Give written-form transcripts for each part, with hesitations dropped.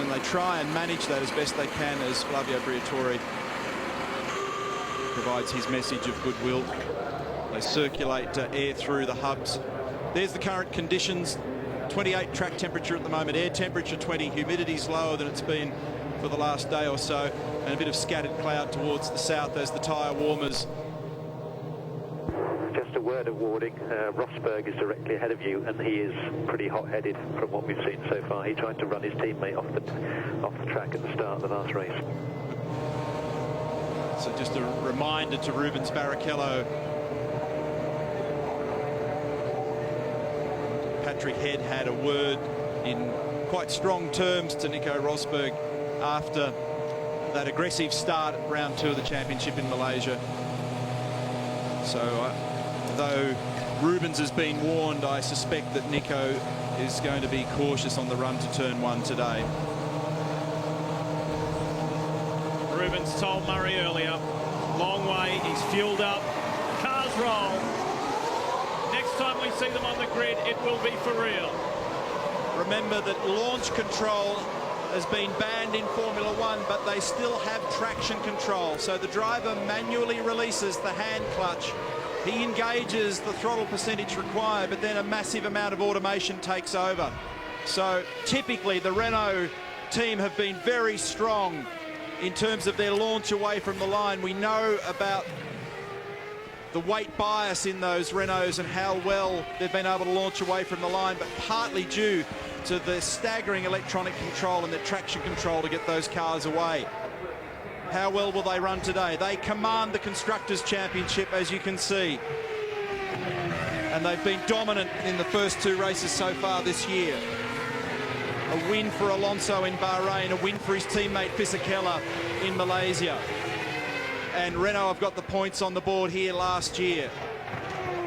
and they try and manage that as best they can as Flavio Briatore provides his message of goodwill. They circulate air through the hubs. There's the current conditions. 28 track temperature at the moment, air temperature 20, humidity's lower than it's been for the last day or so, and a bit of scattered cloud towards the south as the tyre warmers. Just a word of warning, Rosberg is directly ahead of you, and he is pretty hot-headed from what we've seen so far. He tried to run his teammate off the track at the start of the last race. So just a reminder to Rubens Barrichello. Patrick Head had a word in quite strong terms to Nico Rosberg after that aggressive start at round 2 of the championship in Malaysia. So though Rubens has been warned, I suspect that Nico is going to be cautious on the run to turn 1 today. Rubens told Murray earlier, long way, he's fueled up, cars roll. Next time we see them on the grid, it will be for real. Remember that launch control has been banned in Formula 1, but they still have traction control. So the driver manually releases the hand clutch. He engages the throttle percentage required, but then a massive amount of automation takes over. So typically the Renault team have been very strong in terms of their launch away from the line. We know about the weight bias in those Renaults and how well they've been able to launch away from the line, but partly due to the staggering electronic control and the traction control to get those cars away. How well will they run today? They command the Constructors' Championship, as you can see. And they've been dominant in the first 2 races so far this year. A win for Alonso in Bahrain, a win for his teammate Fisichella in Malaysia. And Renault have got the points on the board here last year.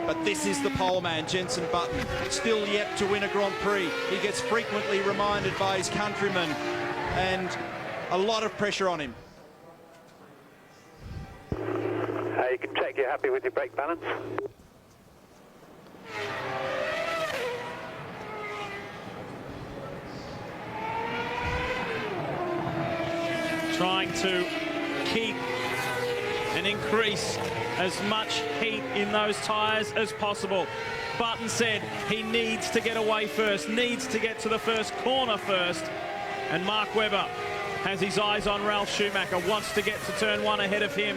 But this is the pole man, Jenson Button, still yet to win a Grand Prix. He gets frequently reminded by his countrymen, and a lot of pressure on him. You can check you're happy with your brake balance. Trying to keep and increase as much heat in those tyres as possible. Button said he needs to get away first, needs to get to the first corner first. And Mark Webber has his eyes on Ralf Schumacher, wants to get to turn 1 ahead of him,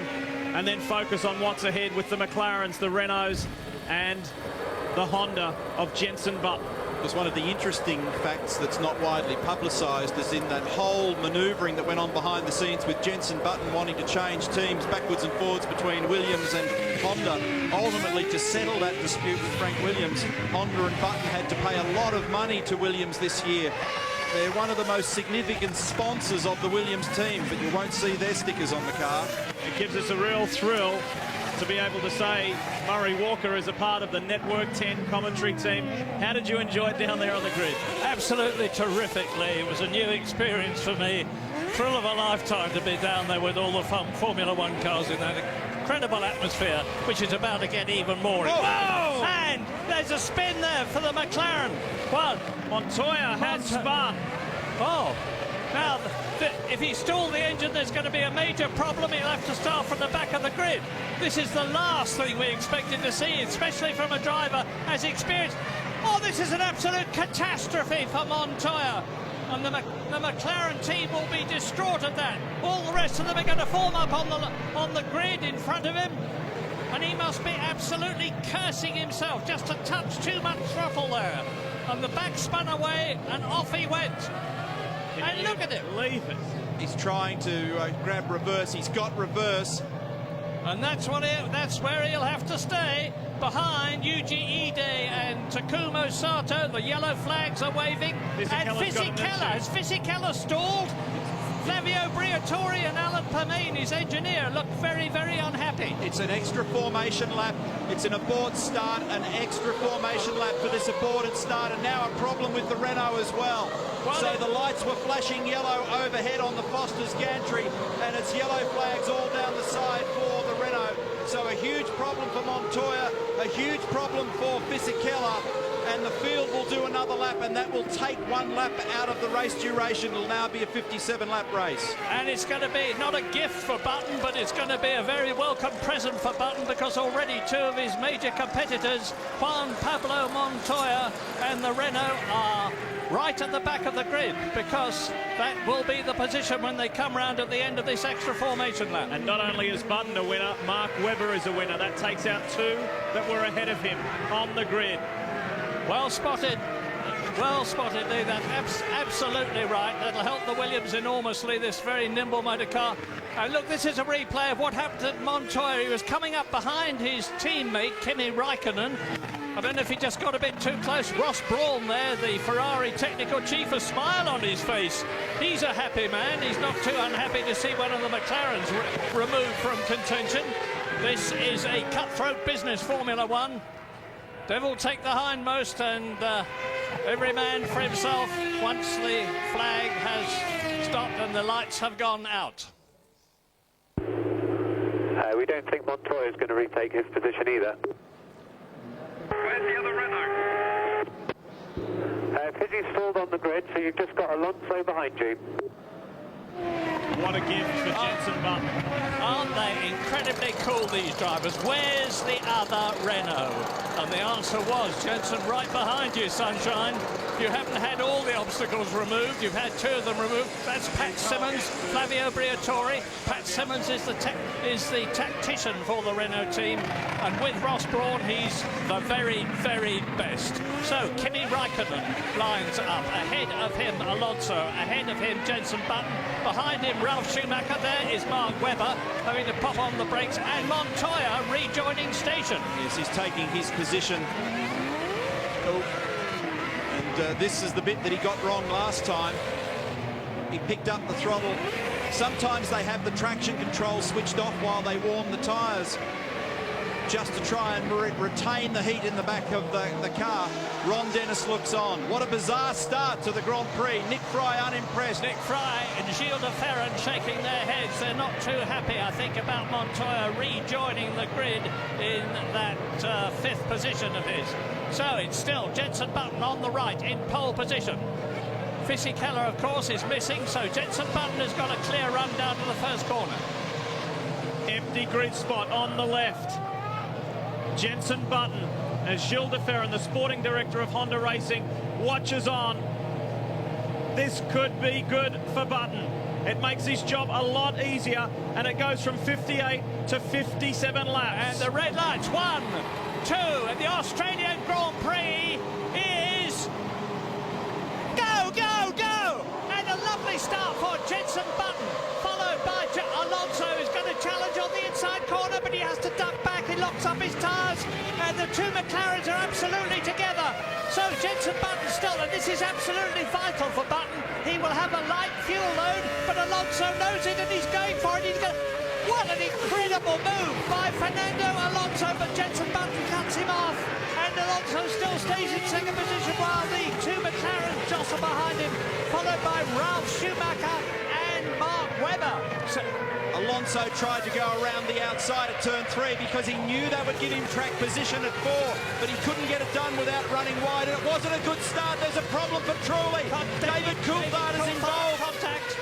and then focus on what's ahead with the McLarens, the Renaults, and the Honda of Jenson Button. Because one of the interesting facts that's not widely publicised is in that whole manoeuvring that went on behind the scenes with Jenson Button wanting to change teams backwards and forwards between Williams and Honda. Ultimately, to settle that dispute with Frank Williams, Honda and Button had to pay a lot of money to Williams this year. They're one of the most significant sponsors of the Williams team, but you won't see their stickers on the car. It gives us a real thrill to be able to say Murray Walker is a part of the Network 10 commentary team. How did you enjoy it down there on the grid? Absolutely terrifically. It was a new experience for me. Thrill of a lifetime to be down there with all the Formula 1 cars in that incredible atmosphere, which is about to get even more. Whoa! And there's a spin there for the McLaren. Well, Montoya has spun. Oh, now, if he stalled the engine, there's going to be a major problem. He'll have to start from the back of the grid. This is the last thing we expected to see, especially from a driver as experienced. Oh, this is an absolute catastrophe for Montoya. And the McLaren team will be distraught at that. All the rest of them are going to form up on the grid in front of him. And he must be absolutely cursing himself just to touch too much throttle there. And the back spun away and off he went. And look at him. Leave it. He's trying to grab reverse. He's got reverse. And that's where he'll have to stay, behind Yuji Ide and Takuma Sato. The yellow flags are waving. And Fisichella, has Fisichella stalled? Flavio Briatore and Alan Permane, his engineer, look very, very unhappy. It's an extra formation lap. It's an abort start, an extra formation lap for this aborted start, and now a problem with the Renault as well. So the lights were flashing yellow overhead on the Foster's gantry, and it's yellow flags all down the side for the Renault. So a huge problem for Montoya, a huge problem for Fisichella, and the field will do another lap, and that will take 1 lap out of the race duration. It'll now be a 57-lap race. And it's going to be not a gift for Button, but it's going to be a very welcome present for Button, because already 2 of his major competitors, Juan Pablo Montoya and the Renault, are right at the back of the grid, because that will be the position when they come round at the end of this extra formation lap. And not only is Button a winner, Mark Webber is a winner. That takes out 2 that were ahead of him on the grid. Well spotted. Well spotted, Lee. That's absolutely right. That'll help the Williams enormously, this very nimble motor car. Look, this is a replay of what happened at Montoya. He was coming up behind his teammate, Kimi Raikkonen. I don't know if he just got a bit too close. Ross Brawn there, the Ferrari technical chief, a smile on his face. He's a happy man. He's not too unhappy to see one of the McLarens removed from contention. This is a cutthroat business, Formula One. Devil take the hindmost, and every man for himself once the flag has stopped and the lights have gone out. We don't think Montoya is going to retake his position either. Where's the other Renault? Fizzy's stalled on the grid, so you've just got Alonso behind you. What a gift for Jenson Button. Aren't they incredibly cool, these drivers? Where's the other Renault? And the answer was, Jenson, right behind you, Sunshine. You haven't had all the obstacles removed. You've had 2 of them removed. That's Pat Simmons, Flavio Briatore. Pat Simmons is the tactician for the Renault team. And with Ross Brawn, he's the very, very best. So Kimi Raikkonen lines up. Ahead of him, Alonso. Ahead of him, Jenson Button. Behind him, Ralf Schumacher. There is Mark Webber having to pop on the brakes. And Montoya rejoining station. Yes, he's taking his position. And this is the bit that he got wrong last time. He picked up the throttle. Sometimes they have the traction control switched off while they warm the tyres, just to try and retain the heat in the back of the car. Ron Dennis looks on. What a bizarre start to the Grand Prix. Nick Fry unimpressed. Nick Fry and Gilles de Ferran shaking their heads. They're not too happy, I think, about Montoya rejoining the grid in that 5th position of his. So it's still Jenson Button on the right in pole position. Fissy Keller, of course, is missing, so Jenson Button has got a clear run down to the first corner. Empty grid spot on the left. Jenson Button, as Gilles de Ferran, the sporting director of Honda Racing, watches on. This could be good for Button. It makes his job a lot easier, and it goes from 58 to 57 laps. And the red lights, 1, 2, and the Australian Grand Prix is go, go, go! And a lovely start for Jenson Button, followed by Alonso, who's going to challenge on the inside corner, but he has to duck back. He locks up his tyres, and the 2 McLarens are absolutely together. So Jenson Button still, and this is absolutely vital for Button. He will have a light fuel load, but Alonso knows it, and he's going for it. What an incredible move by Fernando Alonso, but Jenson Button cuts him off, and Alonso still stays in 2nd position while the 2 McLarens jostle behind him, followed by Ralf Schumacher and Mark Webber. So Alonso tried to go around the outside at turn 3 because he knew that would give him track position at 4, but he couldn't get it done without running wide, and it wasn't a good start. There's a problem for Trulli. David Coulthard is involved. Contact.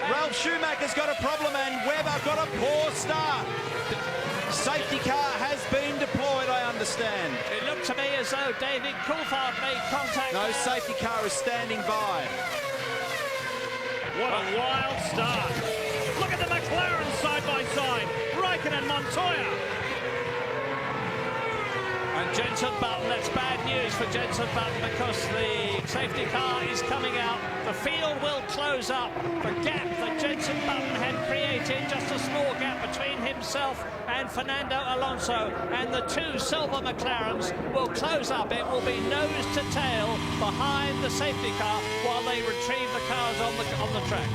Ralf Schumacher's got a problem, and Webber got a poor start. Safety car has been deployed, I understand. It looked to me as though David Coulthard made contact. No, safety car is standing by. What a wild start. Look at the McLaren side by side. Raikkonen and Montoya. And Jenson Button, that's bad news for Jenson Button, because the safety car is coming out. The field will close up. The gap that Jenson Button had created, just a small gap between himself and Fernando Alonso, and the 2 silver McLarens will close up. It will be nose to tail behind the safety car while they retrieve the cars on the track.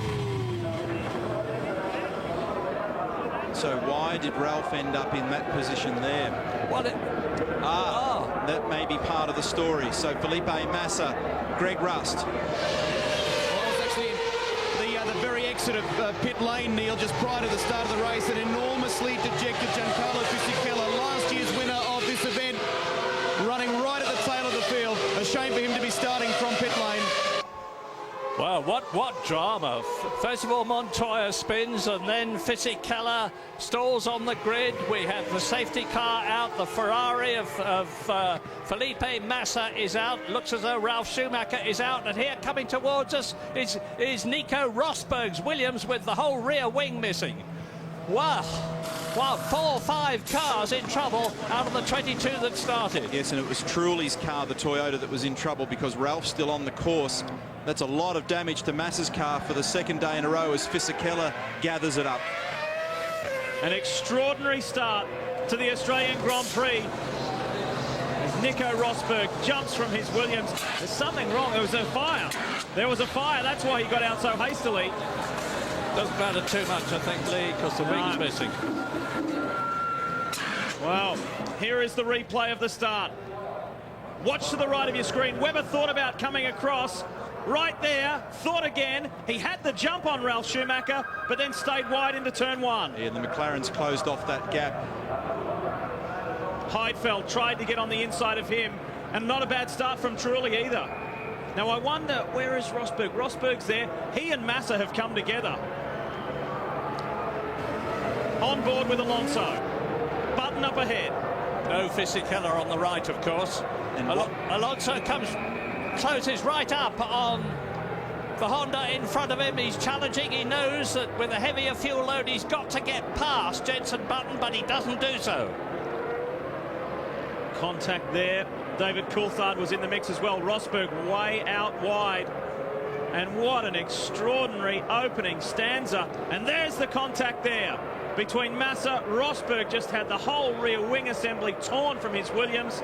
So why did Ralph end up in that position there? Well, that may be part of the story. So Felipe Massa, Greg Rust. Well, it was actually the very exit of pit lane, Neil, just prior to the start of the race. An enormously dejected Giancarlo Fisichella, last year's winner of this event, running right at the tail of the field. A Well, what drama. First of all, Montoya spins, and then Fisichella stalls on the grid. We have the safety car out. The Ferrari of Felipe Massa is out. Looks as though Ralf Schumacher is out. And here coming towards us is Nico Rosberg's Williams with the whole rear wing missing. Wow. Well, 4 or 5 cars in trouble out of the 22 that started. Yes, and it was Trulli's car, the Toyota, that was in trouble because Ralph's still on the course. That's a lot of damage to Massa's car for the second day in a row as Fisichella gathers it up. An extraordinary start to the Australian Grand Prix as Nico Rosberg jumps from his Williams. There's something wrong. There was a fire. There was a fire. That's why he got out so hastily. Doesn't matter too much, I think, Lee, because the wing's missing. Well, here is the replay of the start. Watch to the right of your screen. Webber thought about coming across. Right there, thought again. He had the jump on Ralf Schumacher, but then stayed wide into turn 1. Yeah, and the McLaren's closed off that gap. Heidfeld tried to get on the inside of him, and not a bad start from Trulli either. Now, I wonder, where is Rosberg? Rosberg's there. He and Massa have come together. On board with Alonso. Button up ahead. No Fisichella on the right, of course. And Alonso closes right up on the Honda in front of him. He's challenging. He knows that with a heavier fuel load, he's got to get past Jenson Button, but he doesn't do so. Contact there. David Coulthard was in the mix as well. Rosberg way out wide. And what an extraordinary opening stanza. And there's the contact there between Massa. Rosberg just had the whole rear wing assembly torn from his Williams.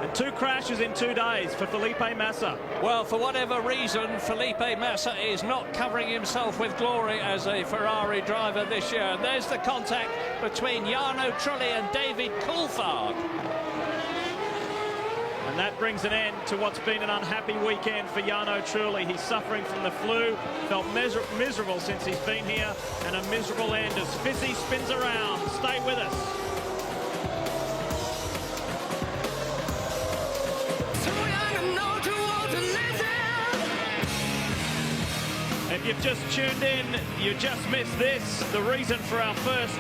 And 2 crashes in 2 days for Felipe Massa. Well, for whatever reason, Felipe Massa is not covering himself with glory as a Ferrari driver this year. And there's the contact between Jarno Trulli and David Coulthard. And that brings an end to what's been an unhappy weekend for Jarno Trulli. He's suffering from the flu, felt miserable since he's been here, and a miserable end as Fizzy spins around. Stay with us. If you've just tuned in, you just missed this. The reason for our first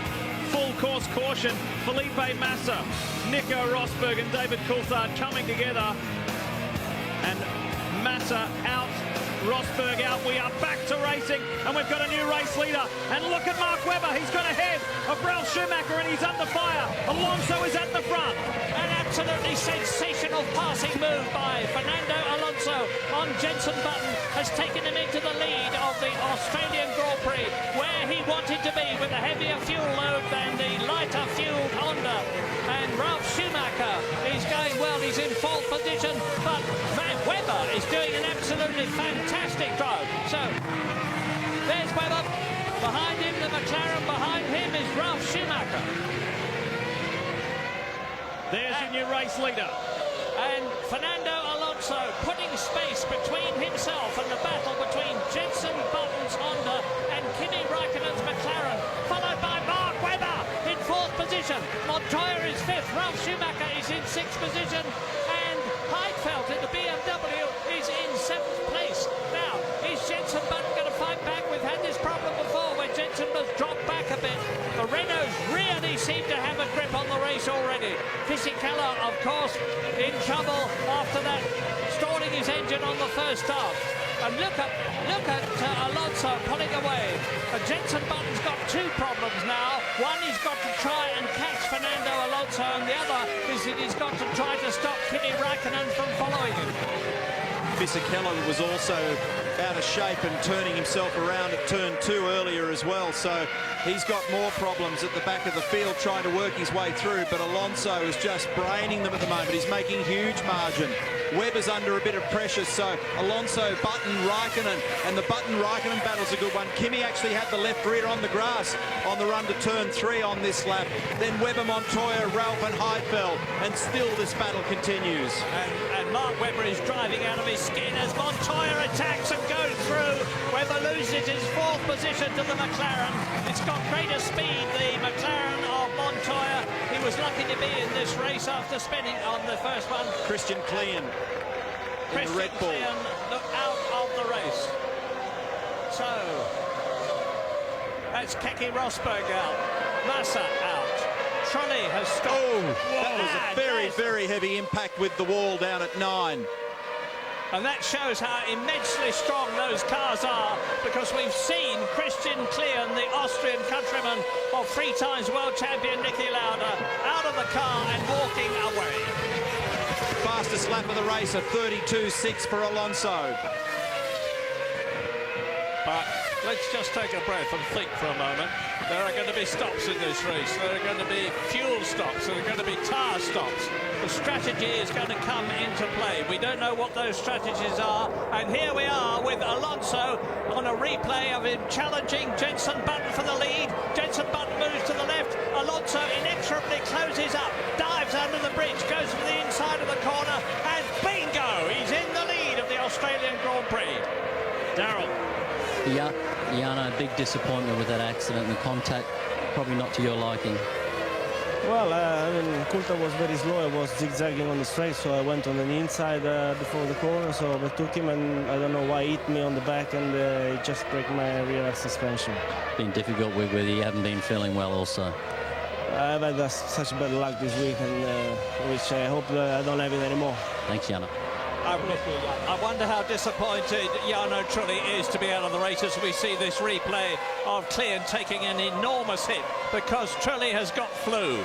full course caution. Felipe Massa, Nico Rosberg and David Coulthard coming together. And Massa out, Rosberg out. We are back to racing, and we've got a new race leader. And look at Mark Webber. He's got ahead of Ralf Schumacher, and he's under fire. Alonso is at the front. An absolutely sensational passing move by Fernando Alonso on Jenson Button has taken him into the lead of the Australian Grand Prix, where he wanted to be with a heavier fuel load than the lighter fueled Honda. And Ralf Schumacher is going well. He's in 4th position, but Webber is doing an absolutely fantastic drive. So there's Webber. Behind him, the McLaren. Behind him is Ralf Schumacher. There's your new race leader. And Fernando Alonso putting space between himself and the battle between Jenson Button's Honda and Kimi Raikkonen's McLaren, followed by Mark Webber in 4th position. Montoya is 5th. Ralf Schumacher is in 6th position. And Heidfeld in the BMW is in 7th place. Now, is Jenson Button going to fight back? We've had this problem before where Jenson must drop back a bit. The Renaults really seem to have a grip on the race already. Fisichella, of course, in trouble after that, stalling his engine on the first start. And look at Alonso pulling away. Jenson Button's got 2 problems now. One, he's got to try and catch Fernando Alonso, and the other is that he's got to try to stop Kimi Raikkonen from following him. Fisichella was also out of shape and turning himself around at turn 2 earlier as well, so he's got more problems at the back of the field trying to work his way through, but Alonso is just braining them at the moment. He's making huge margin. Webber's under a bit of pressure, so Alonso, Button, Raikkonen, and the Button-Raikkonen battle's a good one. Kimi actually had the left rear on the grass on the run to turn 3 on this lap. Then Webber, Montoya, Ralf and Heidfeld, and still this battle continues. And Mark Webber is driving out of his skin as Montoya attacks and goes through. Webber loses his 4th position to the McLaren. It's got greater speed, the McLaren of Montoya. He was lucky to be in this race after spinning on the first one. Christian Klein in the Red Bull. Klein out of the race. So that's Keke Rosberg out, Massa out, Trulli has stopped. Oh, that was a very, very heavy impact with the wall down at 9. And that shows how immensely strong those cars are, because we've seen Christian Klein, the Austrian countryman of 3 times world champion Niki Lauda, out of the car and walking away. Fastest lap of the race, a 32.6 for Alonso. But let's just take a breath and think for a moment. There are going to be stops in this race. There are going to be fuel stops. There are going to be tyre stops. The strategy is going to come into play. We don't know what those strategies are. And here we are with Alonso on a replay of him challenging Jenson Button for the lead. Jenson Button moves to the left. Alonso inexorably closes up, dives under the bridge, goes for the inside of the corner, and bingo! He's in the lead of the Australian Grand Prix. Darryl. Yeah, Jano, big disappointment with that accident and the contact, probably not to your liking. Well, I mean, Coulthard was very slow. I was zigzagging on the straight, so I went on the inside before the corner, so I overtook him, and I don't know why he hit me on the back, and it just broke my rear suspension. Been difficult with you haven't been feeling well also. I've had such bad luck this week, and which I hope I don't have it anymore. Thanks, Jano. I wonder how disappointed Jarno Trulli is to be out of the race as we see this replay of Klein taking an enormous hit because Trulli has got flu.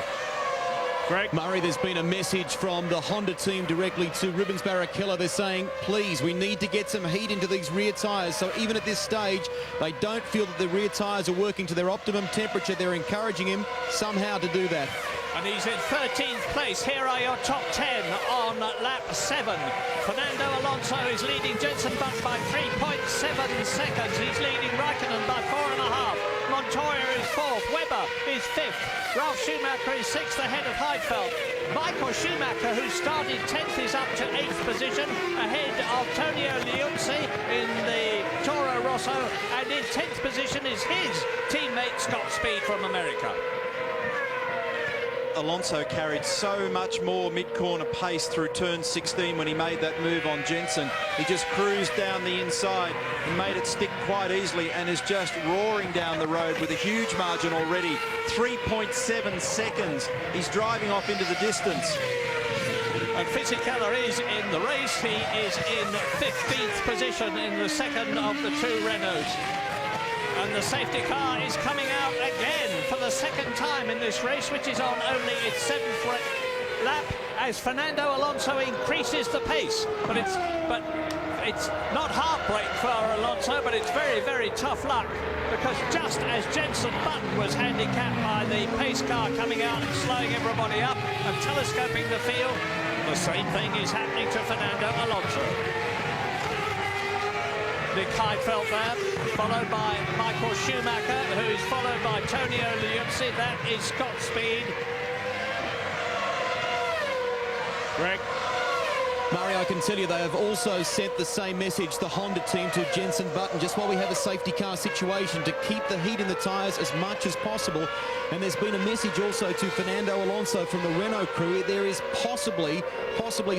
Greg Murray, there's been a message from the Honda team directly to Rubens Barrichello. They're saying, please, we need to get some heat into these rear tyres. So even at this stage, they don't feel that the rear tyres are working to their optimum temperature. They're encouraging him somehow to do that. And he's in 13th place. Here are your top 10 on lap 7. Fernando Alonso is leading Jenson Button by 3.7 seconds. He's leading Raikkonen by 4.5. Montoya is 4th. Webber is 5th. Ralf Schumacher is 6th ahead of Heidfeld. Michael Schumacher, who started 10th, is up to 8th position ahead of Tonio Liuzzi in the Toro Rosso. And in 10th position is his teammate Scott Speed from America. Alonso carried so much more mid-corner pace through turn 16 when he made that move on Jenson. He just cruised down the inside and made it stick quite easily and is just roaring down the road with a huge margin already. 3.7 seconds. He's driving off into the distance. And Fisichella is in the race. He is in 15th position in the second of the 2 Renaults. And the safety car is coming out again for the second time in this race, which is on only its 7th lap, as Fernando Alonso increases the pace. But it's not heartbreak for Alonso, but it's very, very tough luck, because just as Jenson Button was handicapped by the pace car coming out and slowing everybody up and telescoping the field, the same thing is happening to Fernando Alonso. Nick Heidfeld there, followed by Michael Schumacher, who is followed by Tonio Liuzzi. That is Scott Speed. Greg. Murray, I can tell you they have also sent the same message, the Honda team, to Jenson Button, just while we have a safety car situation, to keep the heat in the tyres as much as possible. And there's been a message also to Fernando Alonso from the Renault crew. There is possibly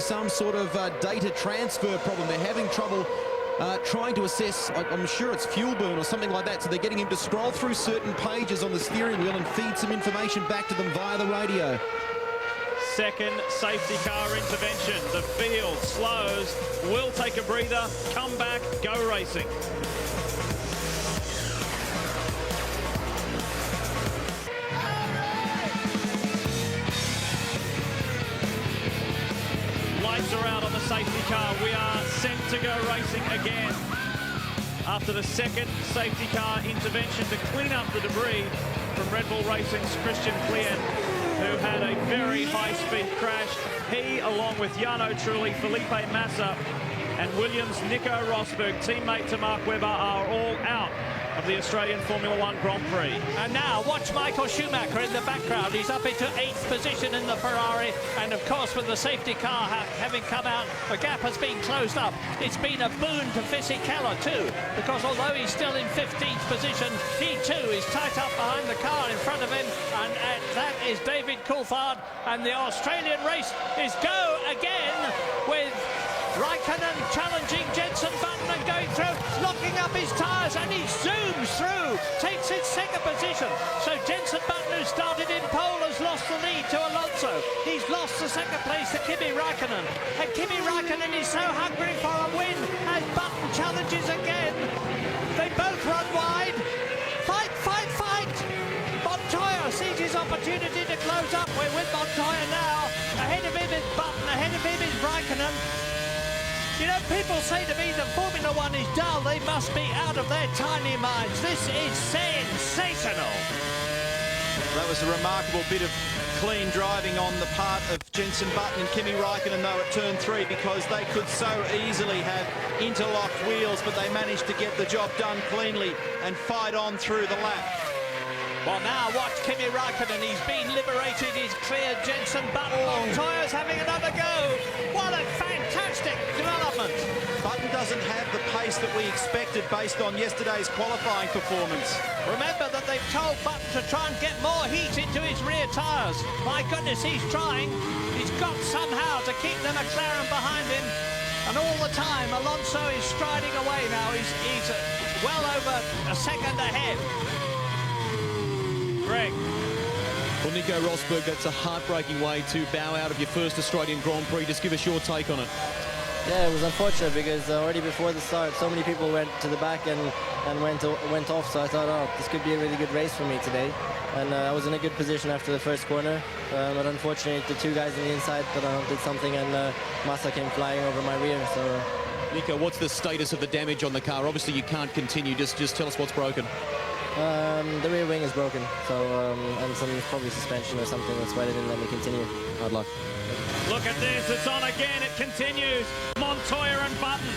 some sort of data transfer problem. They're having trouble trying to assess, I'm sure it's fuel burn or something like that, so they're getting him to scroll through certain pages on the steering wheel and feed some information back to them via the radio. Second safety car intervention. The field slows, will take a breather, come back, go racing. Lights are out on the safety car. We are set to go racing again. After the second safety car intervention to clean up the debris from Red Bull Racing's Christian Klein, who had a very high-speed crash. He, along with Jarno Trulli, Felipe Massa, and Williams' Nico Rosberg, teammate to Mark Webber, are all out of the Australian Formula One Grand Prix. And now watch Michael Schumacher in the background. He's up into 8th position in the Ferrari, and of course with the safety car having come out, the gap has been closed up. It's been a boon to Fisichella too, because although he's still in 15th position, he too is tight up behind the car in front of him, and that is David Coulthard. And the Australian race is go again with Raikkonen challenging Jenson Button Raikkonen going through, locking up his tyres, and he zooms through, takes his second position. So Jenson Button, who started in pole, has lost the lead to Alonso. He's lost the second place to Kimi Raikkonen. And Kimi Raikkonen is so hungry for a win as Button challenges again. They both run wide. Fight, fight, fight! Montoya sees his opportunity to close up. We're with Montoya now. Ahead of him is Button, ahead of him is Raikkonen. You know, people say to me that Formula One is dull. They must be out of their tiny minds. This is sensational. That was a remarkable bit of clean driving on the part of Jenson Button and Kimi Raikkonen, though, at turn 3, because they could so easily have interlocked wheels, but they managed to get the job done cleanly and fight on through the lap. Well, now watch Kimi Raikkonen. He's been liberated. He's cleared Jenson Button. Montoya's having another go. What a fantastic development. Button doesn't have the pace that we expected based on yesterday's qualifying performance. Remember that they've told Button to try and get more heat into his rear tyres. My goodness, he's trying. He's got somehow to keep the McLaren behind him. And all the time, Alonso is striding away now. He's well over a second ahead. Greg. Well, Nico Rosberg, that's a heartbreaking way to bow out of your first Australian Grand Prix. Just give us your take on it. Yeah, it was unfortunate because already before the start, so many people went to the back and went off. So I thought, oh, this could be a really good race for me today. And I was in a good position after the first corner. But unfortunately, the two guys on the inside did something, and Massa came flying over my rear. So, Nico, what's the status of the damage on the car? Obviously, you can't continue. Just tell us what's broken. The rear wing is broken, so and some probably suspension or something. That's why they didn't let me continue. Hard luck. Look at this, it's on again, it continues. Montoya and Button.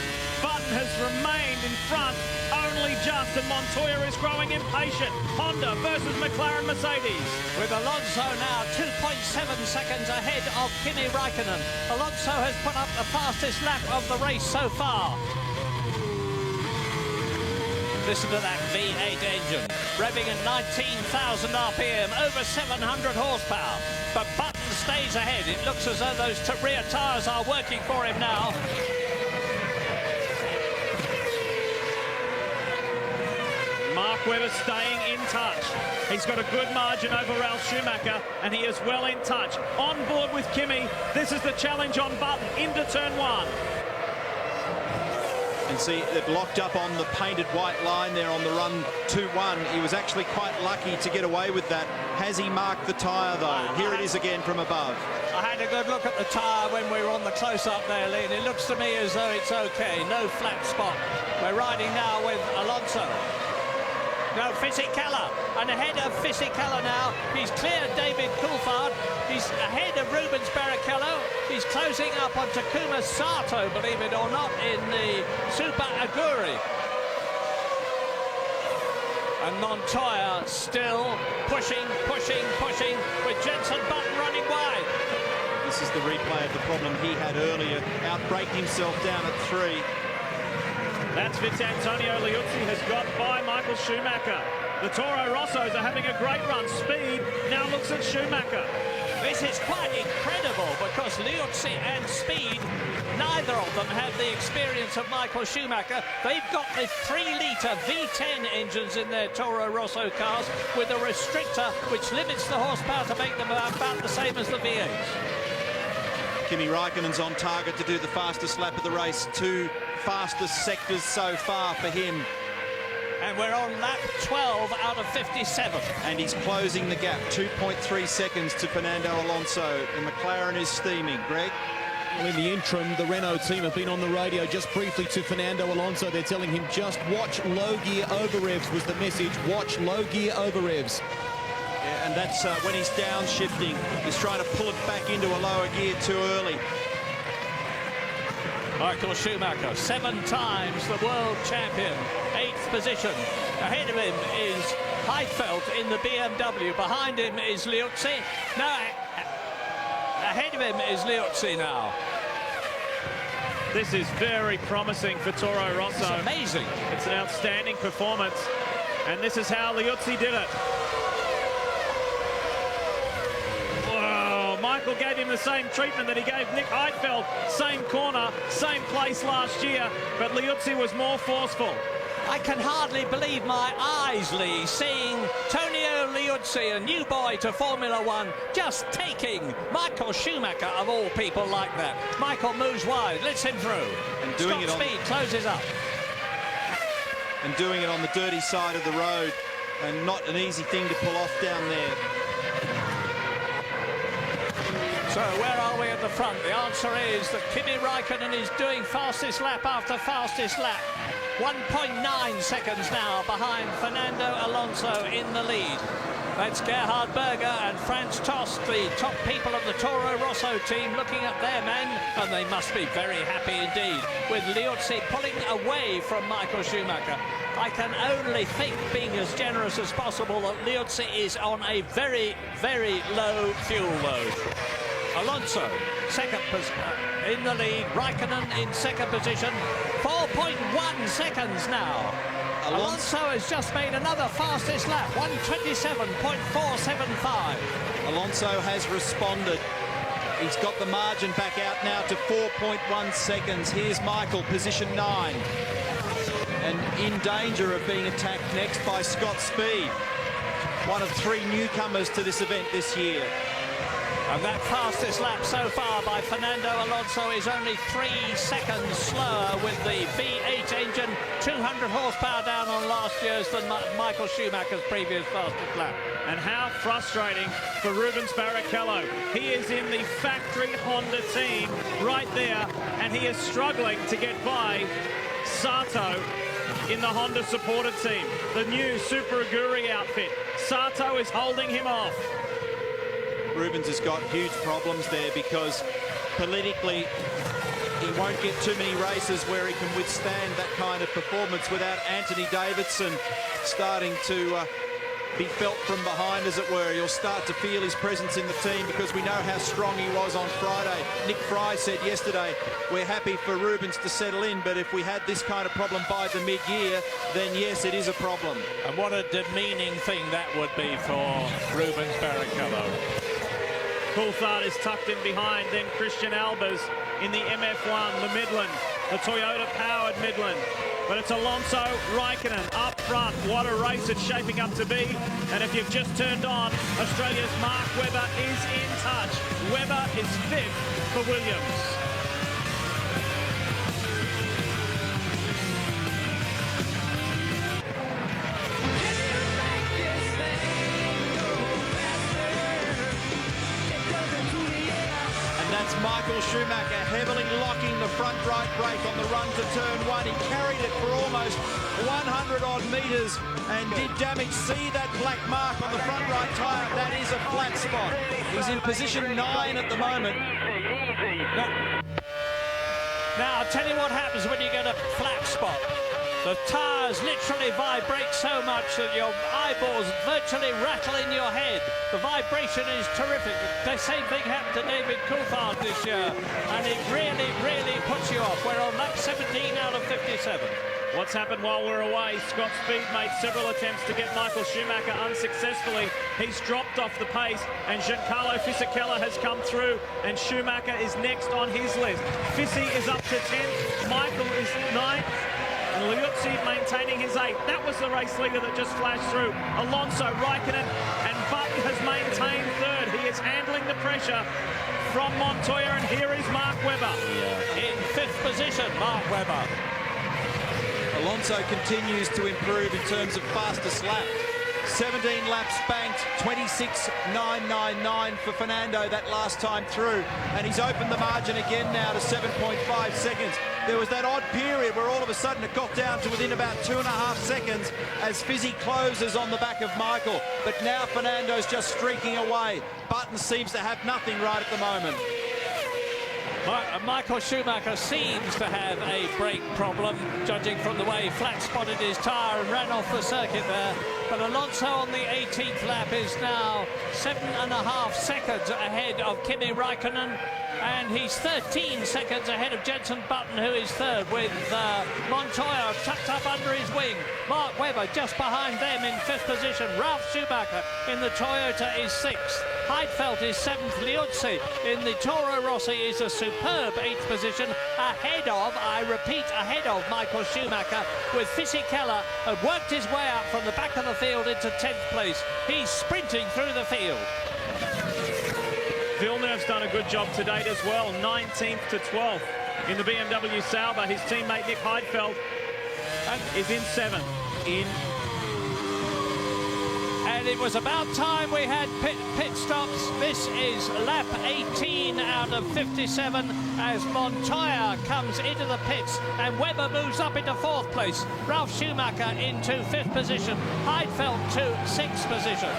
Button has remained in front only just, and Montoya is growing impatient. Honda versus McLaren Mercedes. With Alonso now 2.7 seconds ahead of Kimi Raikkonen. Alonso has put up the fastest lap of the race so far. Listen to that V8 engine, revving at 19,000 RPM, over 700 horsepower. But Button stays ahead. It looks as though those rear tyres are working for him now. Mark Webber staying in touch. He's got a good margin over Ralf Schumacher, and he is well in touch. On board with Kimi. This is the challenge on Button into turn 1. And see, it locked up on the painted white line there on the run 2-1. He was actually quite lucky to get away with that. Has he marked the tyre, though? Here it is again from above. I had a good look at the tyre when we were on the close-up there, Lee, and it looks to me as though it's okay. No flat spot. We're riding now with Alonso. No, Fisichella, and ahead of Fisichella now, he's cleared David Coulthard, he's ahead of Rubens Barrichello, he's closing up on Takuma Sato, believe it or not, in the Super Aguri. And Montoya still pushing, with Jenson Button running wide. This is the replay of the problem he had earlier, outbraked himself down at 3. That's Antonio Liuzzi has got by Michael Schumacher. The Toro Rossos are having a great run. Speed now looks at Schumacher. This is quite incredible because Liuzzi and Speed, neither of them have the experience of Michael Schumacher. They've got the 3-litre V10 engines in their Toro Rosso cars with a restrictor which limits the horsepower to make them about the same as the V8s. Kimi Raikkonen's on target to do the fastest lap of the race. 2 fastest sectors so far for him. And we're on lap 12 out of 57. And he's closing the gap, 2.3 seconds to Fernando Alonso. The McLaren is steaming. Greg? Well, in the interim, the Renault team have been on the radio just briefly to Fernando Alonso. They're telling him just watch low gear over revs was the message. Watch low gear over revs. Yeah, and that's when he's downshifting. He's trying to pull it back into a lower gear too early. Michael Schumacher, 7 times the world champion, 8th position. Ahead of him is Heidfeld in the BMW. Behind him is Liuzzi. No, ahead of him is Liuzzi now. This is very promising for Toro Rosso. It's amazing. It's an outstanding performance. And this is how Liuzzi did it. Whoa, Michael Michael gave him the same treatment that he gave Nick Heidfeld. Same corner, same place last year, but Liuzzi was more forceful. I can hardly believe my eyes, Lee, seeing Tonio Liuzzi, a new boy to Formula One, just taking Michael Schumacher, of all people, like that. Michael moves wide, lets him through. And doing Scott Speed closes up. And doing it on the dirty side of the road, and not an easy thing to pull off down there. So where are we at the front? The answer is that Kimi Raikkonen is doing fastest lap after fastest lap. 1.9 seconds now behind Fernando Alonso in the lead. That's Gerhard Berger and Franz Tost, the top people of the Toro Rosso team, looking at their men, and they must be very happy indeed, with Liuzzi pulling away from Michael Schumacher. I can only think, being as generous as possible, that Liuzzi is on a very, very low fuel load. Alonso, second in the lead. Raikkonen in second position. 4.1 seconds now. Alonso has just made another fastest lap, 1:27.475. Alonso has responded. He's got the margin back out now to 4.1 seconds. Here's Michael, position 9. And in danger of being attacked next by Scott Speed, one of 3 newcomers to this event this year. And that fastest lap so far by Fernando Alonso is only 3 seconds slower with the V8 engine, 200 horsepower down on last year's than Michael Schumacher's previous fastest lap. And how frustrating for Rubens Barrichello. He is in the factory Honda team right there, and he is struggling to get by Sato in the Honda supported team. The new Super Aguri outfit. Sato is holding him off. Rubens has got huge problems there because politically he won't get too many races where he can withstand that kind of performance without Anthony Davidson starting to be felt from behind, as it were. You'll start to feel his presence in the team because we know how strong he was on Friday. Nick Fry said yesterday, we're happy for Rubens to settle in, but if we had this kind of problem by the mid-year, then yes, it is a problem. And what a demeaning thing that would be for Rubens Barrichello. Coulthard is tucked in behind, then Christian Albers in the MF1, the Midland, the Toyota-powered Midland. But it's Alonso, Raikkonen up front. What a race it's shaping up to be. And if you've just turned on, Australia's Mark Webber is in touch. Webber is 5th for Williams. That's Michael Schumacher heavily locking the front right brake on the run to turn 1. He carried it for almost 100 odd metres and did damage. See that black mark on the front right tyre? That is a flat spot. He's in position 9 at the moment. Now, I'll tell you what happens when you get a flat spot. The tyres literally vibrate so much that your eyeballs virtually rattle in your head. The vibration is terrific. The same thing happened to David Coulthard this year, and it really, really puts you off. We're on lap 17 out of 57. What's happened while we're away? Scott Speed made several attempts to get Michael Schumacher unsuccessfully. He's dropped off the pace, and Giancarlo Fisichella has come through, and Schumacher is next on his list. Fisi is up to 10th, Michael is 9th, and Liuzzi maintaining his 8th. That was the race leader that just flashed through. Alonso, Raikkonen, and Button has maintained 3rd. He is handling the pressure from Montoya, and here is Mark Webber. In 5th position, Mark Webber. Alonso continues to improve in terms of fastest lap. 17 laps banked, 26.999 for Fernando that last time through. And he's opened the margin again now to 7.5 seconds. There was that odd period where all of a sudden it got down to within about 2.5 seconds as Fizzy closes on the back of Michael. But now Fernando's just streaking away. Button seems to have nothing right at the moment. Michael Schumacher seems to have a brake problem, judging from the way he flat-spotted his tyre and ran off the circuit there. But Alonso on the 18th lap is now 7.5 seconds ahead of Kimi Raikkonen And he's 13 seconds ahead of Jenson Button, who is third, with Montoya tucked up under his wing. Mark Webber just behind them in fifth position. Ralf Schumacher in the Toyota is sixth. Heidfeld is seventh. Liuzzi in the Toro Rossi is a superb eighth position, ahead of, I repeat, ahead of Michael Schumacher, with Fisichella had worked his way up from the back of the field into 10th place. He's sprinting through the field. Villeneuve's done a good job to date as well, 19th to 12th in the BMW Sauber. His teammate Nick Heidfeld is in 7th. And it was about time we had pit stops. This is lap 18 out of 57 as Montoya comes into the pits and Webber moves up into 4th place. Ralf Schumacher into 5th position. Heidfeld to 6th position.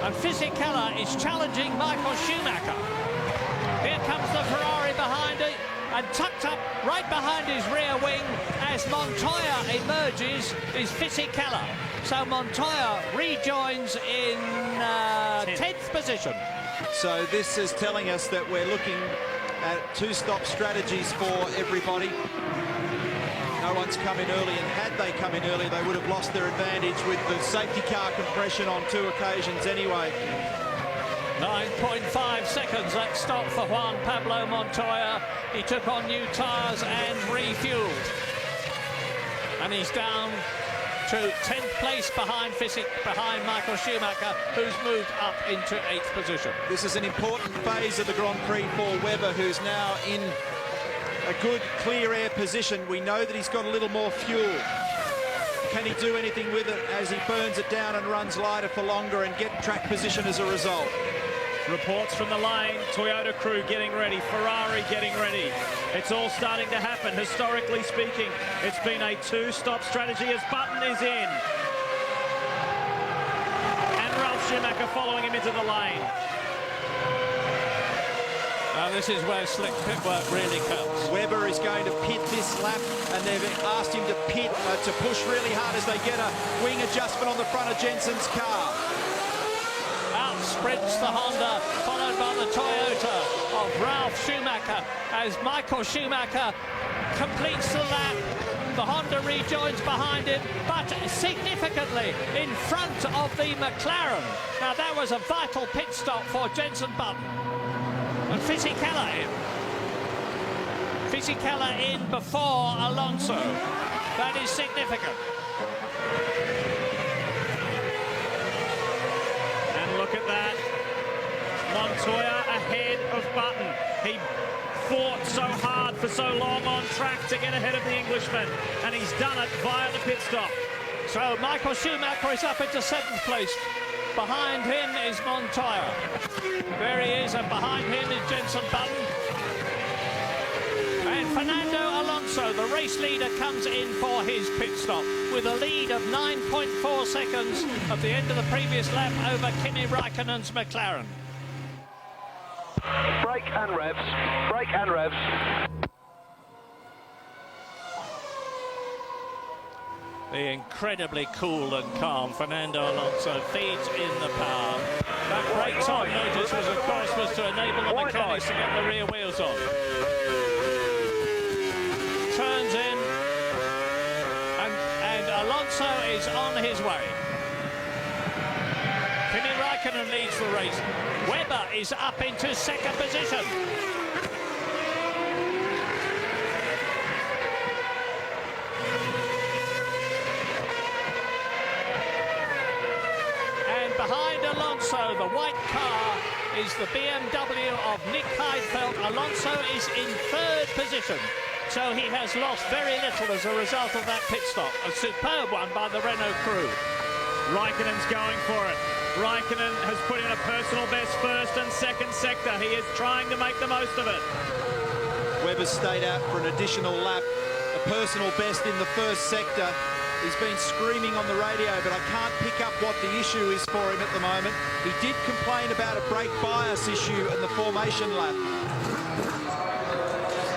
And Fisichella is challenging Michael Schumacher. Here comes the Ferrari behind it, and tucked up right behind his rear wing as Montoya emerges is Fisichella. So Montoya rejoins in 10th position. So this is telling us that we're looking at two-stop strategies for everybody. No one's come in early, and had they come in early, they would have lost their advantage with the safety car compression on 2 occasions anyway. 9.5 seconds that stop for Juan Pablo Montoya. He took on new tyres and refueled. And he's down to 10th place behind Michael Schumacher, who's moved up into 8th position. This is an important phase of the Grand Prix for Webber, who's now in a good clear air position. We know that he's got a little more fuel. Can he do anything with it as he burns it down and runs lighter for longer and get track position as a result? Reports from the lane, Toyota crew getting ready, Ferrari getting ready. It's all starting to happen. Historically speaking, it's been a two-stop strategy as Button is in. And Ralf Schumacher following him into the lane. This is where slick pit work really counts. Webber is going to pit this lap, and they've asked him to pit, to push really hard as they get a wing adjustment on the front of Jenson's car. Out sprints the Honda, followed by the Toyota of Ralf Schumacher as Michael Schumacher completes the lap. The Honda rejoins behind him, but significantly in front of the McLaren. Now that was a vital pit stop for Jenson Button. And Fisichella in. Fisichella in before Alonso. That is significant. And look at that. Montoya ahead of Button. He fought so hard for so long on track to get ahead of the Englishman, and he's done it via the pit stop. So Michael Schumacher is up into 7th place. Behind him is Montoya. There he is, and behind him is Jenson Button. And Fernando Alonso, the race leader, comes in for his pit stop with a lead of 9.4 seconds at the end of the previous lap over Kimi Raikkonen's McLaren. Brake and revs. Brake and revs. The incredibly cool and calm Fernando Alonso feeds in the power. That brakes on notice was, of course, to enable the mechanics to get the rear wheels on. Turns in, and Alonso is on his way. Kimi Raikkonen leads the race. Webber is up into 2nd position. Behind Alonso, the white car is the BMW of Nick Heidfeld. Alonso is in 3rd position, so he has lost very little as a result of that pit stop. A superb one by the Renault crew. Raikkonen's going for it. Raikkonen has put in a personal best 1st and 2nd sector. He is trying to make the most of it. Webber's stayed out for an additional lap. A personal best in the 1st sector. He's been screaming on the radio, but I can't pick up what the issue is for him at the moment. He did complain about a brake bias issue in the formation lap.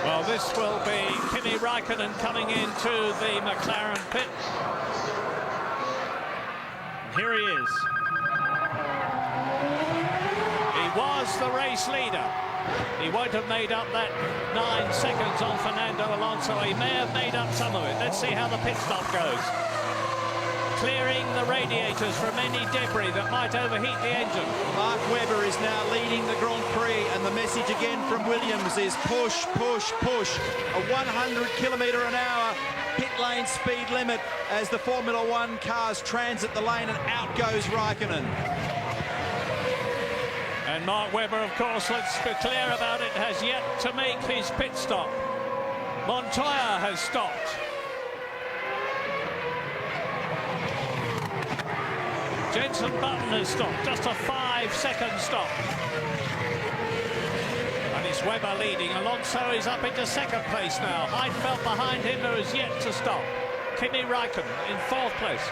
Well, this will be Kimi Raikkonen coming into the McLaren pit. Here he is. He was the race leader. He won't have made up that 9 seconds on Fernando Alonso. He may have made up some of it. Let's see how the pit stop goes. Clearing the radiators from any debris that might overheat the engine. Mark Webber is now leading the Grand Prix, and the message again from Williams is push, push, push. A 100km/h pit lane speed limit as the Formula One cars transit the lane, and out goes Raikkonen. And Mark Webber, of course, let's be clear about it, has yet to make his pit stop. Montoya has stopped. Jenson Button has stopped, just a 5-second stop. And it's Webber leading. Alonso is up into second place now. Heidfeld behind him, who is yet to stop. Kimi Räikkönen in 4th place.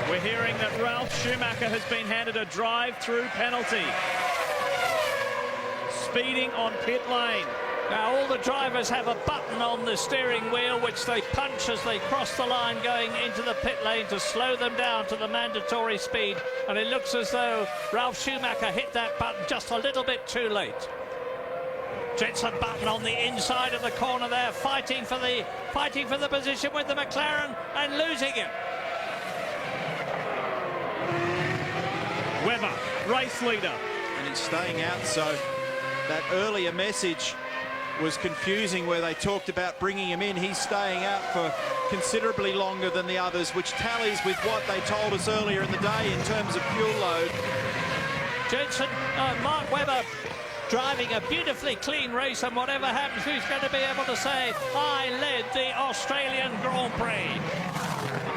We're hearing that Ralf Schumacher has been handed a drive-through penalty. Speeding on pit lane. Now, all the drivers have a button on the steering wheel which they punch as they cross the line going into the pit lane to slow them down to the mandatory speed. And it looks as though Ralf Schumacher hit that button just a little bit too late. Jenson Button on the inside of the corner there, fighting for the position with the McLaren and losing it. Webber, race leader. And he's staying out, so that earlier message was confusing where they talked about bringing him in. He's staying out for considerably longer than the others, which tallies with what they told us earlier in the day in terms of fuel load. Mark Webber driving a beautifully clean race, and whatever happens, who's going to be able to say, I led the Australian Grand Prix?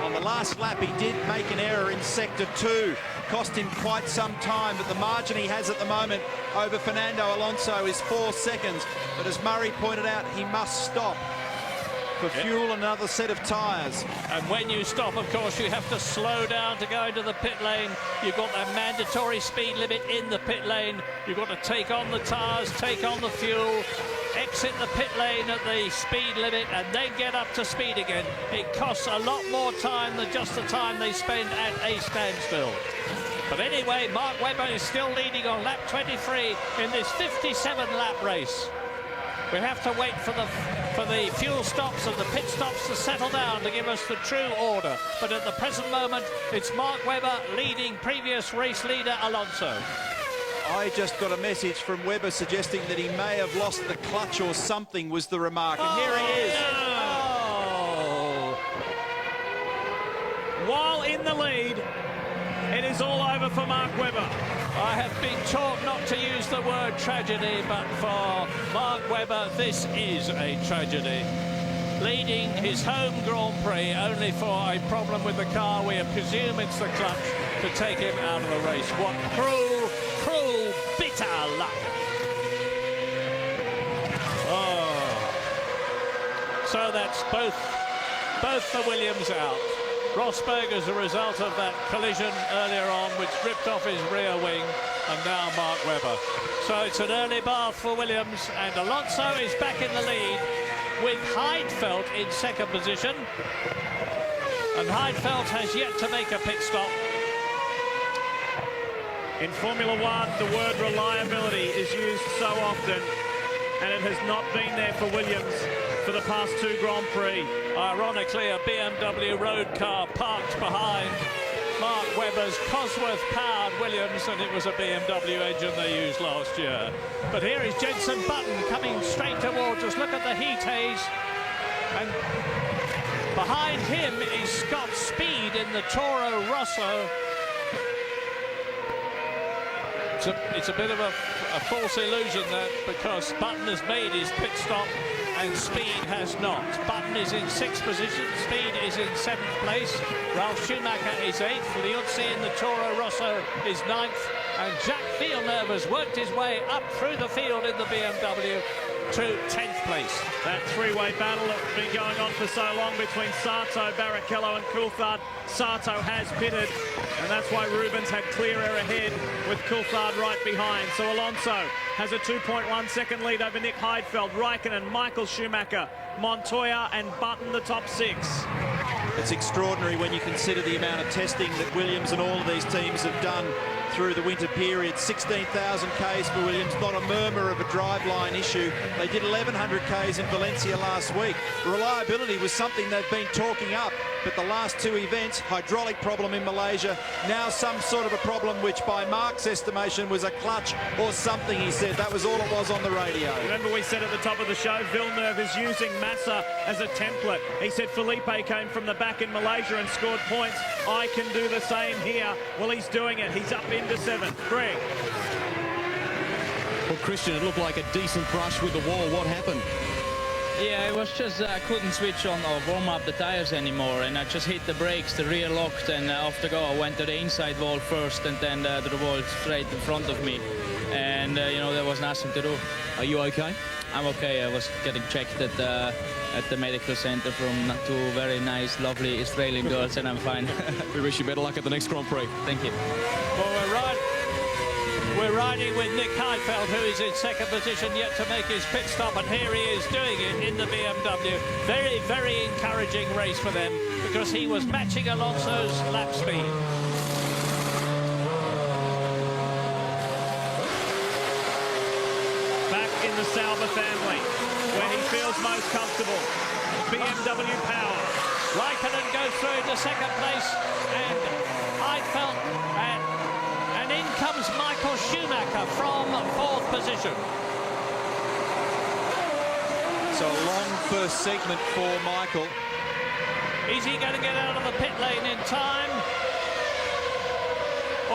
On the last lap, he did make an error in Sector 2. Cost him quite some time, but the margin he has at the moment over Fernando Alonso is 4 seconds. But as Murray pointed out, he must stop for fuel and another set of tyres. And when you stop, of course, you have to slow down to go into the pit lane. You've got that mandatory speed limit in the pit lane. You've got to take on the tyres, take on the fuel, exit the pit lane at the speed limit, and then get up to speed again. It costs a lot more time than just the time they spend at a standstill. But anyway, Mark Webber is still leading on lap 23 in this 57-lap race. We have to wait for the fuel stops and the pit stops to settle down to give us the true order. But at the present moment, it's Mark Webber leading previous race leader Alonso. I just got a message from Webber suggesting that he may have lost the clutch or something, was the remark. And here he is. Oh. While in the lead, it is all over for Mark Webber. I have been taught not to use the word tragedy, but for Mark Webber, this is a tragedy. Leading his home Grand Prix only for a problem with the car. We presume it's the clutch to take him out of the race. What cruel, cruel, bitter luck. Oh. So that's both the Williams out. Rosberg as a result of that collision earlier on, which ripped off his rear wing, and now Mark Webber. So it's an early bath for Williams, and Alonso is back in the lead with Heidfeld in second position. And Heidfeld has yet to make a pit stop. In Formula One, the word reliability is used so often, and it has not been there for Williams for the past 2 Grand Prix. Ironically, a BMW road car parked behind Mark Webber's Cosworth-powered Williams, and it was a BMW engine they used last year. But here is Jenson Button coming straight towards us. Look at the heat haze. And behind him is Scott Speed in the Toro Rosso. It's a bit of a false illusion that, because Button has made his pit stop and Speed has not. Button is in 6th position, Speed is in 7th place, Ralf Schumacher is 8th, Liuzzi in the Toro Rosso is 9th, and Jacques Villeneuve has worked his way up through the field in the BMW to 10th place. That three-way battle that's been going on for so long between Sato, Barrichello and Coulthard. Sato has pitted, and that's why Rubens had clear air ahead with Coulthard right behind. So Alonso has a 2.1 second lead over Nick Heidfeld, Raikkonen, Michael Schumacher, Montoya and Button the top 6. It's extraordinary when you consider the amount of testing that Williams and all of these teams have done through the winter period. 16,000 Ks for Williams, not a murmur of a driveline issue. They did 1,100 Ks in Valencia last week. Reliability was something they've been talking up, but the last two events, hydraulic problem in Malaysia, now some sort of a problem which by Mark's estimation was a clutch or something, he said. That was all it was on the radio. Remember we said at the top of the show, Villeneuve is using Massa as a template. He said Felipe came from the back in Malaysia and scored points. I can do the same here. Well, he's doing it. He's up into 7th. Greg. Well, Christian, it looked like a decent brush with the wall. What happened? Yeah, it was just I couldn't switch on or warm up the tires anymore, and I just hit the brakes, the rear locked, and off the go. I went to the inside wall first, and then to the wall straight in front of me, and you know, there was nothing to do. Are you okay? I'm okay. I was getting checked at the medical center from two very nice, lovely Australian girls, and I'm fine. We wish you better luck at the next Grand Prix. Thank you. Well, we're riding with Nick Heidfeld, who is in second position, yet to make his pit stop, and here he is doing it in the BMW. Very, very encouraging race for them, because he was matching Alonso's lap speed. Back in the Sauber family, where he feels most comfortable. BMW power. Raikkonen goes through into second place, and Heidfeld, and in comes Michael Schumacher from 4th position. So a long first segment for Michael. Is he going to get out of the pit lane in time?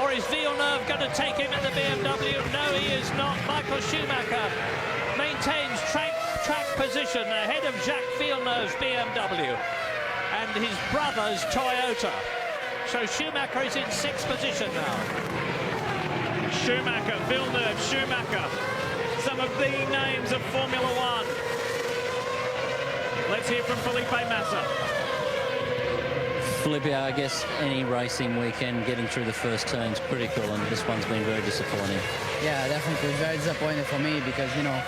Or is Villeneuve going to take him in the BMW? No, he is not. Michael Schumacher maintains track position ahead of Jacques Villeneuve's BMW and his brother's Toyota. So Schumacher is in 6th position now. Schumacher, Villeneuve, Schumacher. Some of the names of Formula One. Let's hear from Felipe Massa. Felipe, I guess any racing weekend, getting through the first turn's pretty cool, and this one's been very disappointing. Yeah, definitely very disappointed for me because, you know,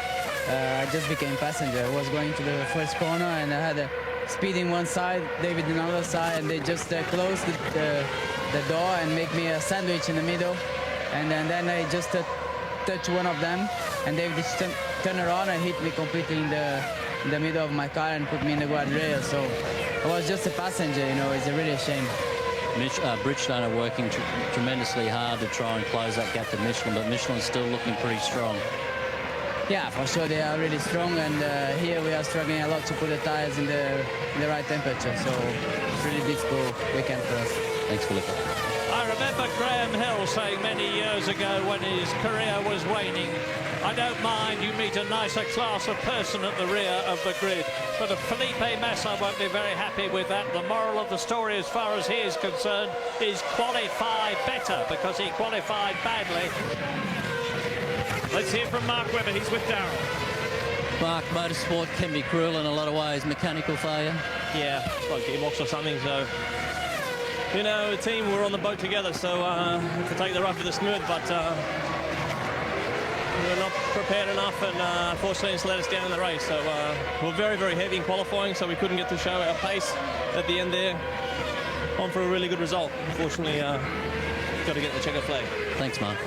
I just became passenger. I was going to the first corner and I had a speeding one side, David on the other side, and they just closed the door and make me a sandwich in the middle. And then I just touched one of them, and David just turned around and hit me completely in the middle of my car and put me in the guardrail. So I was just a passenger, you know. It's really a shame. Bridgestone are working tremendously hard to try and close that gap to Michelin, but Michelin's still looking pretty strong. Yeah, for sure they are really strong, and here we are struggling a lot to put the tires in the right temperature. So it's really difficult weekend for us. Thanks, Felipe. I remember Graham Hill saying many years ago when his career was waning, I don't mind you meet a nicer class of person at the rear of the grid. But Felipe Massa won't be very happy with that. The moral of the story, as far as he is concerned, is qualify better, because he qualified badly. Let's hear from Mark Webber. He's with Darrell. Mark, motorsport can be cruel in a lot of ways. Mechanical failure? Yeah, it's like gearbox or something, so... You know, the team, we're on the boat together, so to take the rough with the smooth, but we're not prepared enough, and unfortunately it's let us down in the race. So we're very, very heavy in qualifying, so we couldn't get to show our pace at the end there. On for a really good result. Unfortunately, got to get the checkered flag. Thanks, Mark.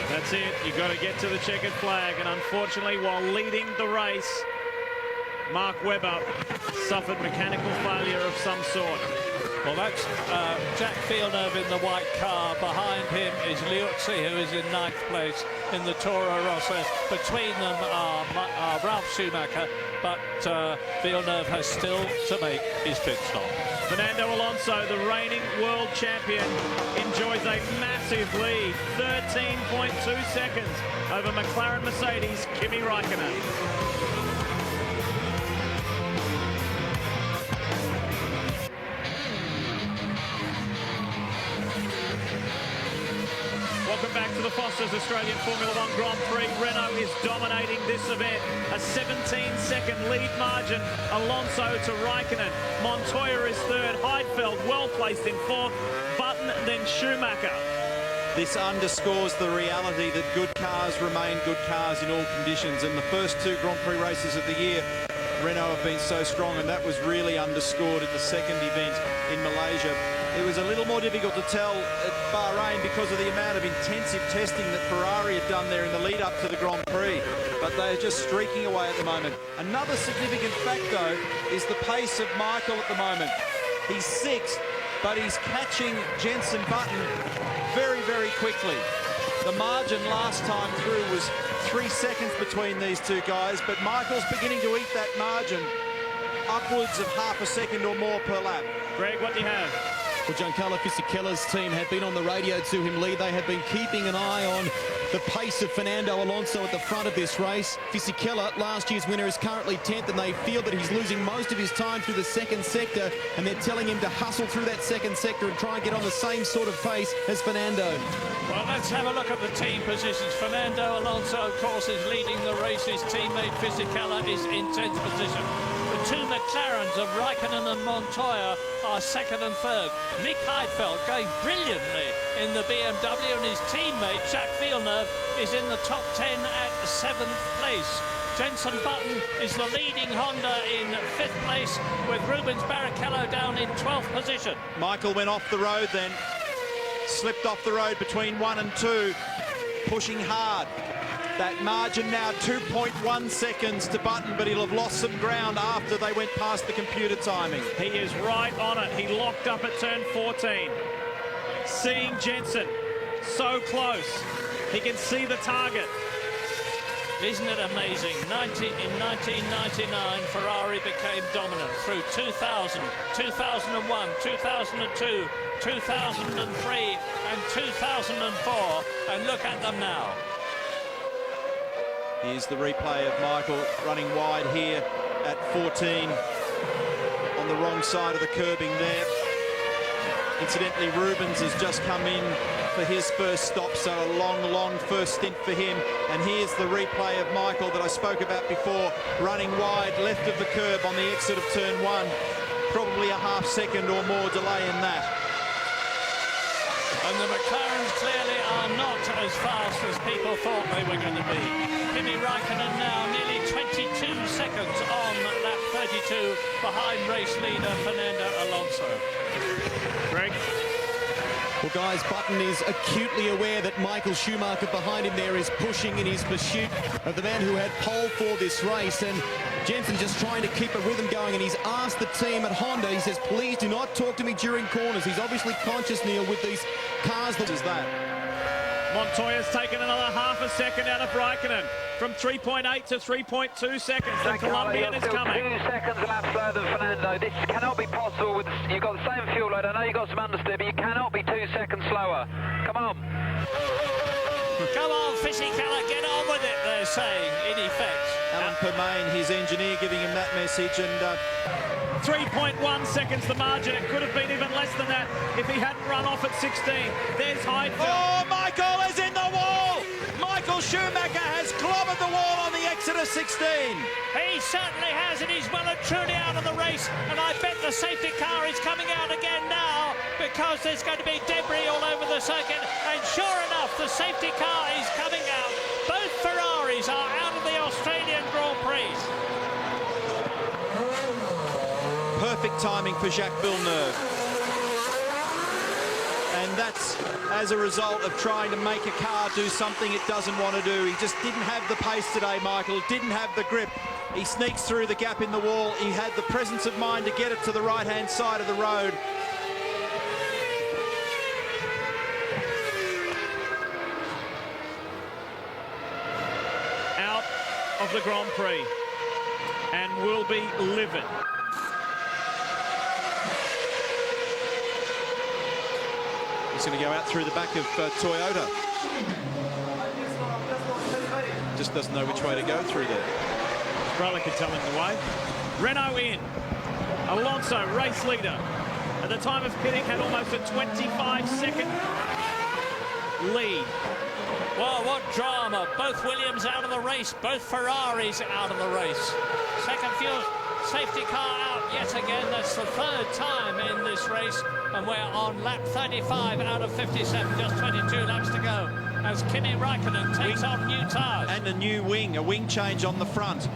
That's it. You've got to get to the checkered flag, and unfortunately, while leading the race, Mark Webber suffered mechanical failure of some sort. Well, that's Jacques Villeneuve in the white car. Behind him is Liuzzi, who is in 9th place in the Toro Rosso. Between them are Ralf Schumacher, but Villeneuve has still to make his pit stop. Fernando Alonso, the reigning world champion, enjoys a massive lead, 13.2 seconds over McLaren Mercedes' Kimi Raikkonen. Welcome back to the Foster's Australian Formula One Grand Prix. Renault is dominating this event. A 17-second lead margin. Alonso to Raikkonen. Montoya is third. Heidfeld well placed in fourth. Button, then Schumacher. This underscores the reality that good cars remain good cars in all conditions. And the first two Grand Prix races of the year Renault have been so strong, and that was really underscored at the second event in Malaysia. It was a little more difficult to tell at Bahrain because of the amount of intensive testing that Ferrari had done there in the lead up to the Grand Prix, but they're just streaking away at the moment. Another significant fact, though, is the pace of Michael at the moment. He's sixth, but he's catching Jenson Button very, very quickly. The margin last time through was 3 seconds between these two guys, but Michael's beginning to eat that margin, upwards of half a second or more per lap. Greg, what do you have? Well, Giancarlo Fisichella's team had been on the radio to him, Lee. They had been keeping an eye on the pace of Fernando Alonso at the front of this race. Fisichella, last year's winner, is currently 10th, and they feel that he's losing most of his time through the second sector, and they're telling him to hustle through that second sector and try and get on the same sort of pace as Fernando. Well, let's have a look at the team positions. Fernando Alonso, of course, is leading the race. His teammate Fisichella is in 10th position. The two McLarens of Raikkonen and Montoya are second and third. Nick Heidfeld going brilliantly in the BMW, and his teammate Jacques Villeneuve is in the top 10 at 7th place. Jenson Button is the leading Honda in 5th place, with Rubens Barrichello down in 12th position. Michael went off the road then, slipped off the road between 1 and 2, pushing hard. That margin now 2.1 seconds to Button, but he'll have lost some ground after they went past the computer timing. He is right on it. He locked up at turn 14. Seeing Jenson so close, he can see the target. Isn't it amazing? In 1999, Ferrari became dominant through 2000, 2001, 2002, 2003 and 2004, and look at them now. Here's the replay of Michael running wide here at 14 on the wrong side of the curbing there. Incidentally, Rubens has just come in for his first stop, so a long first stint for him. And here's the replay of Michael that I spoke about before, running wide left of the curb on the exit of turn 1. Probably a half second or more delay in that. And the McLarens clearly are not as fast as people thought they were going to be. Kimi Raikkonen now nearly 22 seconds on lap 32 behind race leader Fernando Alonso. Greg? Well, guys, Button is acutely aware that Michael Schumacher behind him there is pushing in his pursuit of the man who had pole for this race, and Jenson just trying to keep a rhythm going, and he's asked the team at Honda, he says, please do not talk to me during corners. He's obviously conscious, Neil, with these cars. That is that. Montoya's taken another half a second out of Raikkonen, from 3.8 to 3.2 seconds. The Colombian is coming. 2 seconds lap slower than Fernando. This cannot be possible. With you've got the same fuel load. I know you've got some understeer, but you cannot be 2 seconds slower. Come on. Come on, Fisichella, get on with it, they're saying, in effect. Alan Permain, his engineer, giving him that message, and 3.1 seconds the margin. It could have been even less than that if he hadn't run off at 16. There's Heidfeld. Oh, Michael is in the wall! Michael Schumacher has clobbered the wall on the exit of 16. He certainly has, and he's well and truly out of the race, and I bet the safety car is coming out again now, because there's going to be debris all over the circuit, and sure enough, the safety car is coming out. Both Ferraris are out of the Australian Grand Prix. Perfect timing for Jacques Villeneuve. And that's as a result of trying to make a car do something it doesn't want to do. He just didn't have the pace today, Michael. Didn't have the grip. He sneaks through the gap in the wall. He had the presence of mind to get it to the right-hand side of the road. Out of the Grand Prix, and will be livid. He's going to go out through the back of Toyota. Just doesn't know which way to go through there. Brother can tell him the way. Renault in. Alonso, race leader. At the time of pitting, had almost a 25-second lead. Well, what drama. Both Williams out of the race, both Ferraris out of the race. Second fuel safety car out yet again. That's the third time in this race, and we're on lap 35 out of 57, just 22 laps to go, as Kimi Raikkonen takes on new tyres. And a new wing, a wing change on the front.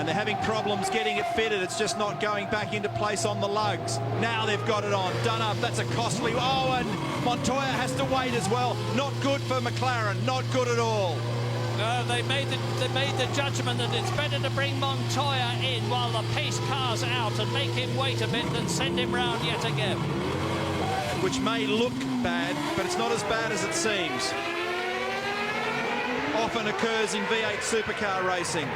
they're having problems getting it fitted. It's just not going back into place on the lugs. Now they've got it on. Done up. That's a costly... Oh, and Montoya has to wait as well. Not good for McLaren. Not good at all. No, they made the judgment that it's better to bring Montoya in while the pace car's out and make him wait a bit than send him round yet again. Which may look bad, but it's not as bad as it seems. Often occurs in V8 supercar racing.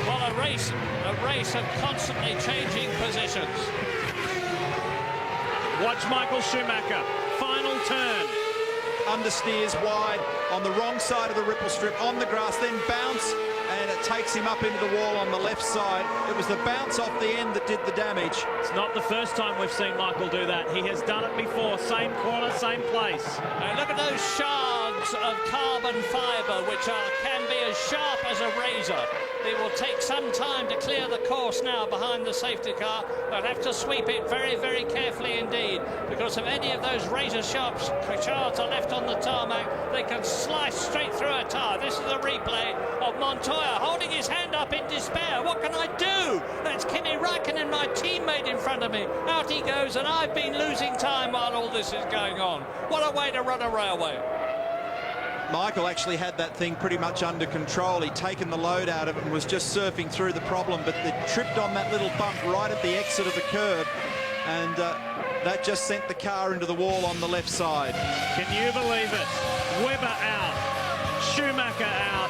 Well, a race of constantly changing positions. Watch Michael Schumacher. Final turn. Understeers wide on the wrong side of the ripple strip on the grass, then bounce, and it takes him up into the wall on the left side. It was the bounce off the end that did the damage. It's not the first time we've seen Michael do that. He has done it before. Same corner, same place. And look at those shards of carbon fibre, which can be as sharp as a razor. It will take some time to clear the course now behind the safety car. They'll have to sweep it very, very carefully indeed, because if any of those razor-sharp shards are left on the tarmac, they can slice straight through a tyre. This is a replay of Montoya holding his hand up in despair. What can I do? That's Kimi Räikkönen, my teammate, in front of me. Out he goes, and I've been losing time while all this is going on. What a way to run a railway. Michael actually had that thing pretty much under control. He'd taken the load out of it and was just surfing through the problem, but they tripped on that little bump right at the exit of the curb, and that just sent the car into the wall on the left side. Can you believe it? Webber out, Schumacher out.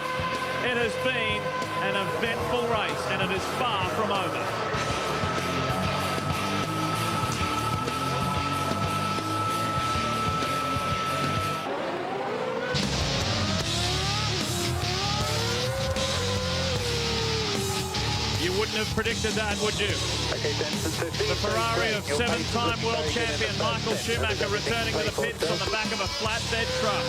It has been an eventful race, and it is far from over. You wouldn't have predicted that, would you? The Ferrari of seven-time world champion Michael Schumacher returning to the pits on the back of a flatbed truck.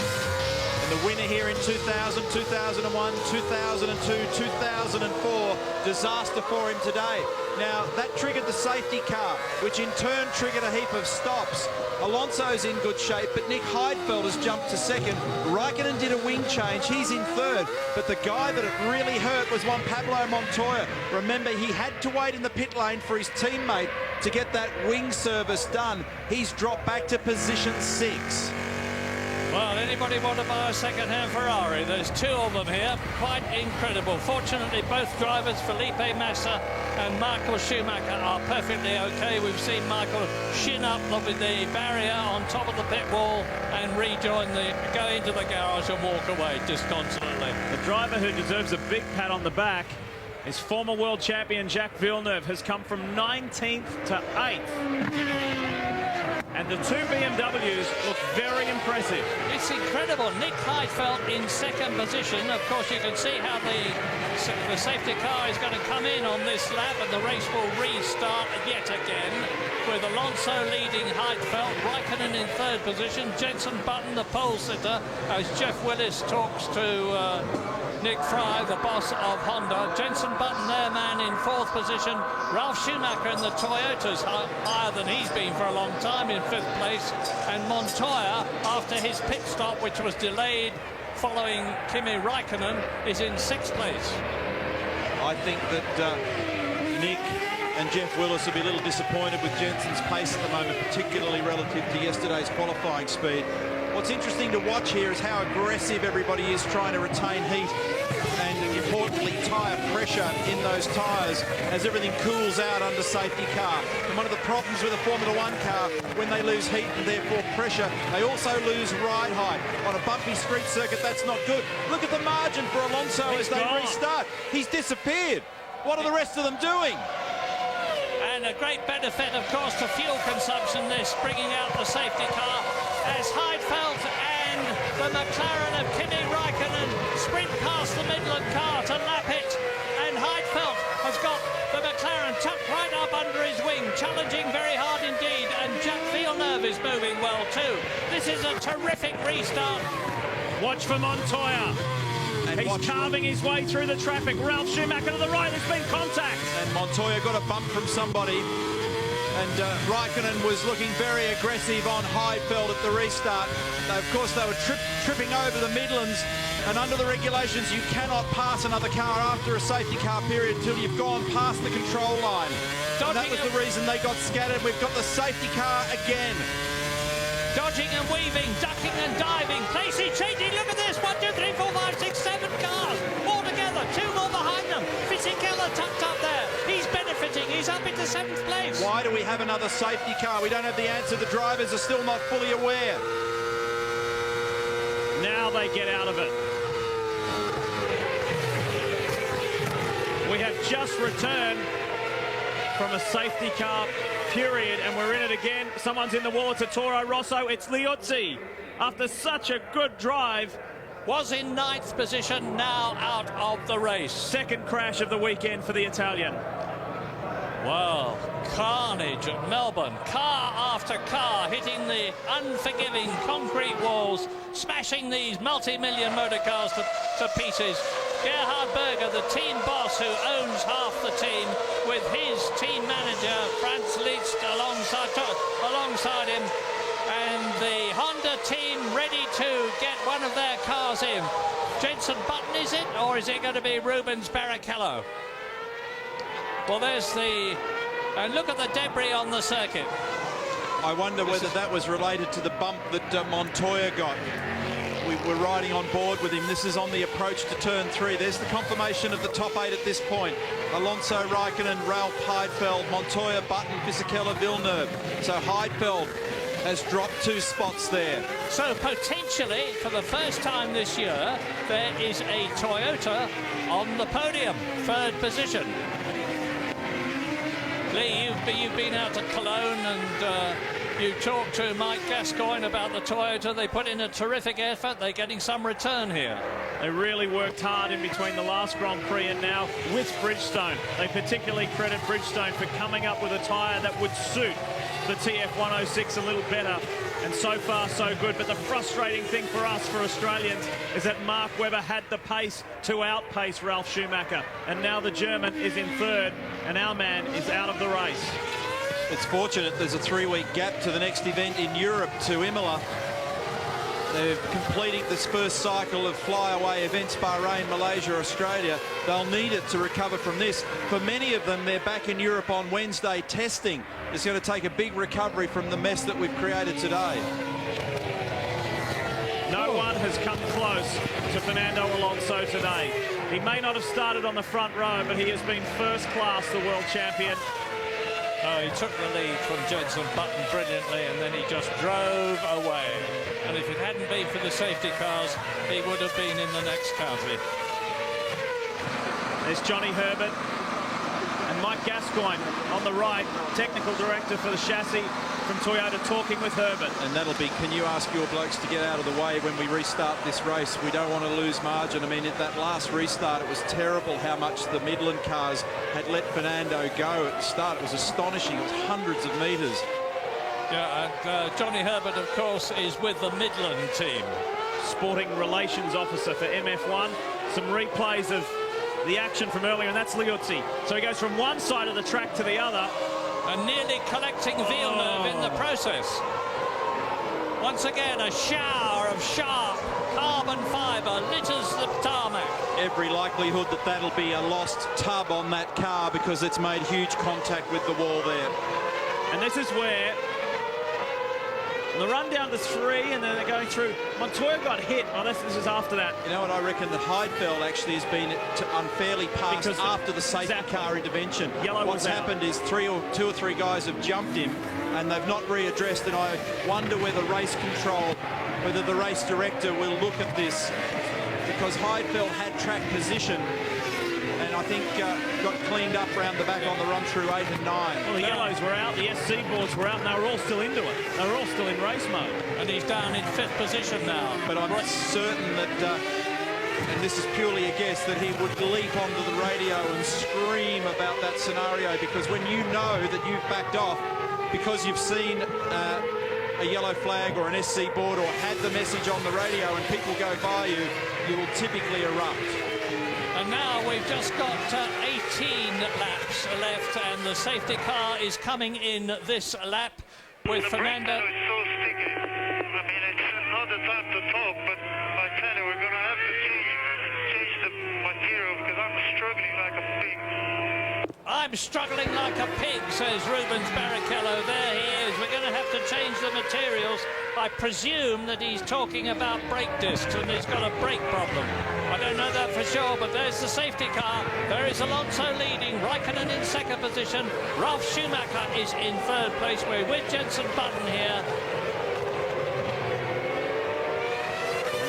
And the winner here in 2000, 2001, 2002, 2004. Disaster for him today. Now, that triggered the safety car, which in turn triggered a heap of stops. Alonso's in good shape, but Nick Heidfeld has jumped to second. Räikkönen did a wing change. He's in third. But the guy that it really hurt was one Pablo Montoya. Remember, he had to wait in the pit lane for his teammate to get that wing service done. He's dropped back to position 6. Well, anybody want to buy a second-hand Ferrari? There's two of them here. Quite incredible. Fortunately, both drivers, Felipe Massa and Michael Schumacher, are perfectly okay. We've seen Michael shin up the barrier on top of the pit wall and go into the garage and walk away disconsolately. The driver who deserves a big pat on the back is former world champion Jacques Villeneuve. Has come from 19th to 8th. And the two BMWs look very impressive. It's incredible. Nick Heidfeld in second position. Of course, you can see how the safety car is going to come in on this lap, and the race will restart yet again with Alonso leading Heidfeld, Räikkönen in third position, Jenson Button, the pole sitter, as Jeff Willis talks to Nick Fry, the boss of Honda. Jenson Button, their man, in fourth position. Ralf Schumacher in the Toyotas, higher than he's been for a long time, in fifth place. And Montoya, after his pit stop, which was delayed following Kimi Räikkönen, is in sixth place. I think that Nick and Jeff Willis will be a little disappointed with Jenson's pace at the moment, particularly relative to yesterday's qualifying speed. What's interesting to watch here is how aggressive everybody is trying to retain heat and, importantly, tyre pressure in those tyres as everything cools out under safety car. And one of the problems with a Formula One car, when they lose heat and therefore pressure, they also lose ride height. On a bumpy street circuit, that's not good. Look at the margin for Alonso as they restart. He's disappeared. What are the rest of them doing? And a great benefit, of course, to fuel consumption, this bringing out the safety car as Heidfeld and the McLaren of Kimi Räikkönen sprint past the Midland car to lap it, and Heidfeld has got the McLaren tucked right up under his wing, challenging very hard indeed, and Jacques Villeneuve is moving well too. This is a terrific restart. Watch for Montoya. And he's carving his way through the traffic. Ralf Schumacher to the right, there's been contact. And Montoya got a bump from somebody. And Räikkönen was looking very aggressive on Heidfeld at the restart. Of course, they were tripping over the Midlands, And under the regulations, you cannot pass another car after a safety car period until you've gone past the control line. And that was the reason they got scattered. We've got the safety car again. Dodging and weaving, ducking and diving, placing, changing. Look at this. 1, 2, 3, 4, 5, 6, 7 cars all together. 2 more behind them. Fisichella tucked up there. He's benefiting. He's up into 7th place. Why do we have another safety car? We don't have the answer. The drivers are still not fully aware. Now they get out of it. We have just returned from a safety car period, and we're in it again. Someone's in the wall. It's a Toro Rosso. It's Liuzzi. After such a good drive. Was in 9th position, now out of the race. Second crash of the weekend for the Italian. Well, carnage at Melbourne. Car after car hitting the unforgiving concrete walls, smashing these multi-million motor cars to pieces. Gerhard Berger, the team boss who owns half the team, with his team manager, Franz Liszt, alongside him. And the Honda team ready to get one of their cars in. Jenson Button, is it? Or is it going to be Rubens Barrichello? Well, there's the... And look at the debris on the circuit. I wonder whether that was related to the bump that Montoya got. We were riding on board with him. This is on the approach to turn 3. There's the confirmation of the top 8 at this point. Alonso, Raikkonen, Ralph Heidfeld, Montoya, Button, Fisichella, Villeneuve. So Heidfeld has dropped 2 spots there. So potentially, for the first time this year, there is a Toyota on the podium, 3rd position. Lee, you've been out to Cologne and you talked to Mike Gascoigne about the Toyota. They put in a terrific effort. They're getting some return here. They really worked hard in between the last Grand Prix and now with Bridgestone. They particularly credit Bridgestone for coming up with a tyre that would suit the TF106 a little better. And so far, so good. But the frustrating thing for us, for Australians, is that Mark Webber had the pace to outpace Ralf Schumacher. And now the German is in 3rd, and our man is out of the race. It's fortunate there's a 3-week gap to the next event in Europe, to Imola. They're completing this first cycle of flyaway events, Bahrain, Malaysia, Australia. They'll need it to recover from this. For many of them, they're back in Europe on Wednesday testing. It's going to take a big recovery from the mess that we've created today. No one has come close to Fernando Alonso today. He may not have started on the front row, but he has been first class, the world champion. Oh, he took the lead from Jenson Button brilliantly, and then he just drove away. And if it hadn't been for the safety cars, he would have been in the next county. There's Johnny Herbert and Mike Gascoigne on the right, technical director for the chassis from Toyota, talking with Herbert. And that'll be, can you ask your blokes to get out of the way when we restart this race? We don't want to lose margin. I mean, at that last restart, it was terrible how much the Midland cars had let Fernando go at the start. It was astonishing. It was hundreds of metres. Yeah, and Johnny Herbert, of course, is with the Midland team. Sporting Relations Officer for MF1. Some replays of the action from earlier, and that's Liuzzi. So he goes from one side of the track to the other. And nearly collecting Villeneuve in the process. Once again, a shower of sharp carbon fibre litters the tarmac. Every likelihood that that'll be a lost tub on that car because it's made huge contact with the wall there. And this is where the run down to 3, and then they're going through. Montoya got hit. Oh, this is after that. You know what, I reckon that Heidfeld actually has been unfairly passed because after the safety car intervention. What's happened is 2 or 3 guys have jumped him, and they've not readdressed, and I wonder whether race control, whether the race director will look at this, because Heidfeld had track position, and I think got cleaned up around the back on the run through 8 and 9. Well, the yellows were out, the SC boards were out, and they were all still into it. They were all still in race mode. And he's down in 5th position now. But I'm certain that, and this is purely a guess, that he would leap onto the radio and scream about that scenario, because when you know that you've backed off because you've seen a yellow flag or an SC board or had the message on the radio and people go by you, you will typically erupt. And now we've just got 18 laps left, and the safety car is coming in this lap with Fernando. It's so sticky. I mean, it's not the time to talk, but I tell you, we're going to have to see I'm struggling like a pig, says Rubens Barrichello. There he is. We're going to have to change the materials. I presume that he's talking about brake discs and he's got a brake problem. I don't know that for sure, but there's the safety car. There is Alonso leading, Raikkonen in second position. Ralf Schumacher is in third place. We're with Jenson Button here.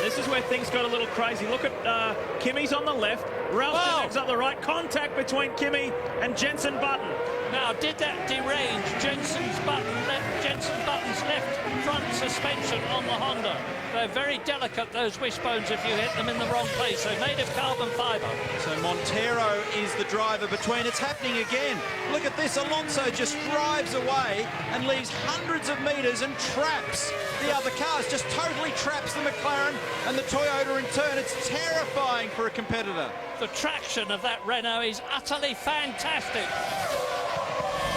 This is where things got a little crazy. Look at Kimi's on the left, Ralf Schumach's up the right. Contact between Kimi and Jenson Button. Now, did that derange Jenson Button's left front suspension on the Honda? They're very delicate, those wishbones, if you hit them in the wrong place. They're made of carbon fibre. So Montero is the driver between. It's happening again. Look at this. Alonso just drives away and leaves hundreds of metres and traps the other cars. Just totally traps the McLaren and the Toyota in turn. It's terrifying for a competitor. The traction of that Renault is utterly fantastic.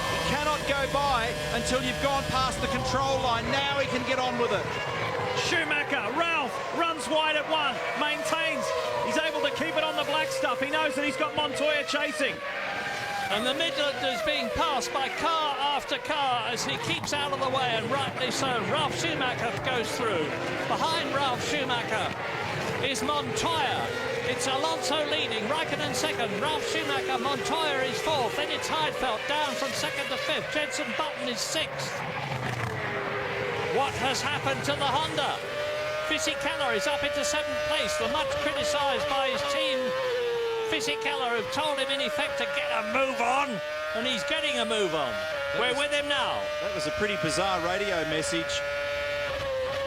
You cannot go by until you've gone past the control line. Now he can get on with it. Schumacher, Ralf runs wide at one, maintains. He's able to keep it on the black stuff. He knows that he's got Montoya chasing. And the Midland is being passed by car after car as he keeps out of the way, and rightly so. Ralf Schumacher goes through. Behind Ralf Schumacher is Montoya. It's Alonso leading, Raikkonen second, Ralf Schumacher, Montoya is fourth, then it's Heidfeld down from second to fifth, Jenson Button is sixth. What has happened to the Honda? Fisichella is up into seventh place, the much criticised by his team. Fisichella, who told him in effect to get a move on, and he's getting a move on. We're with him now. That was a pretty bizarre radio message.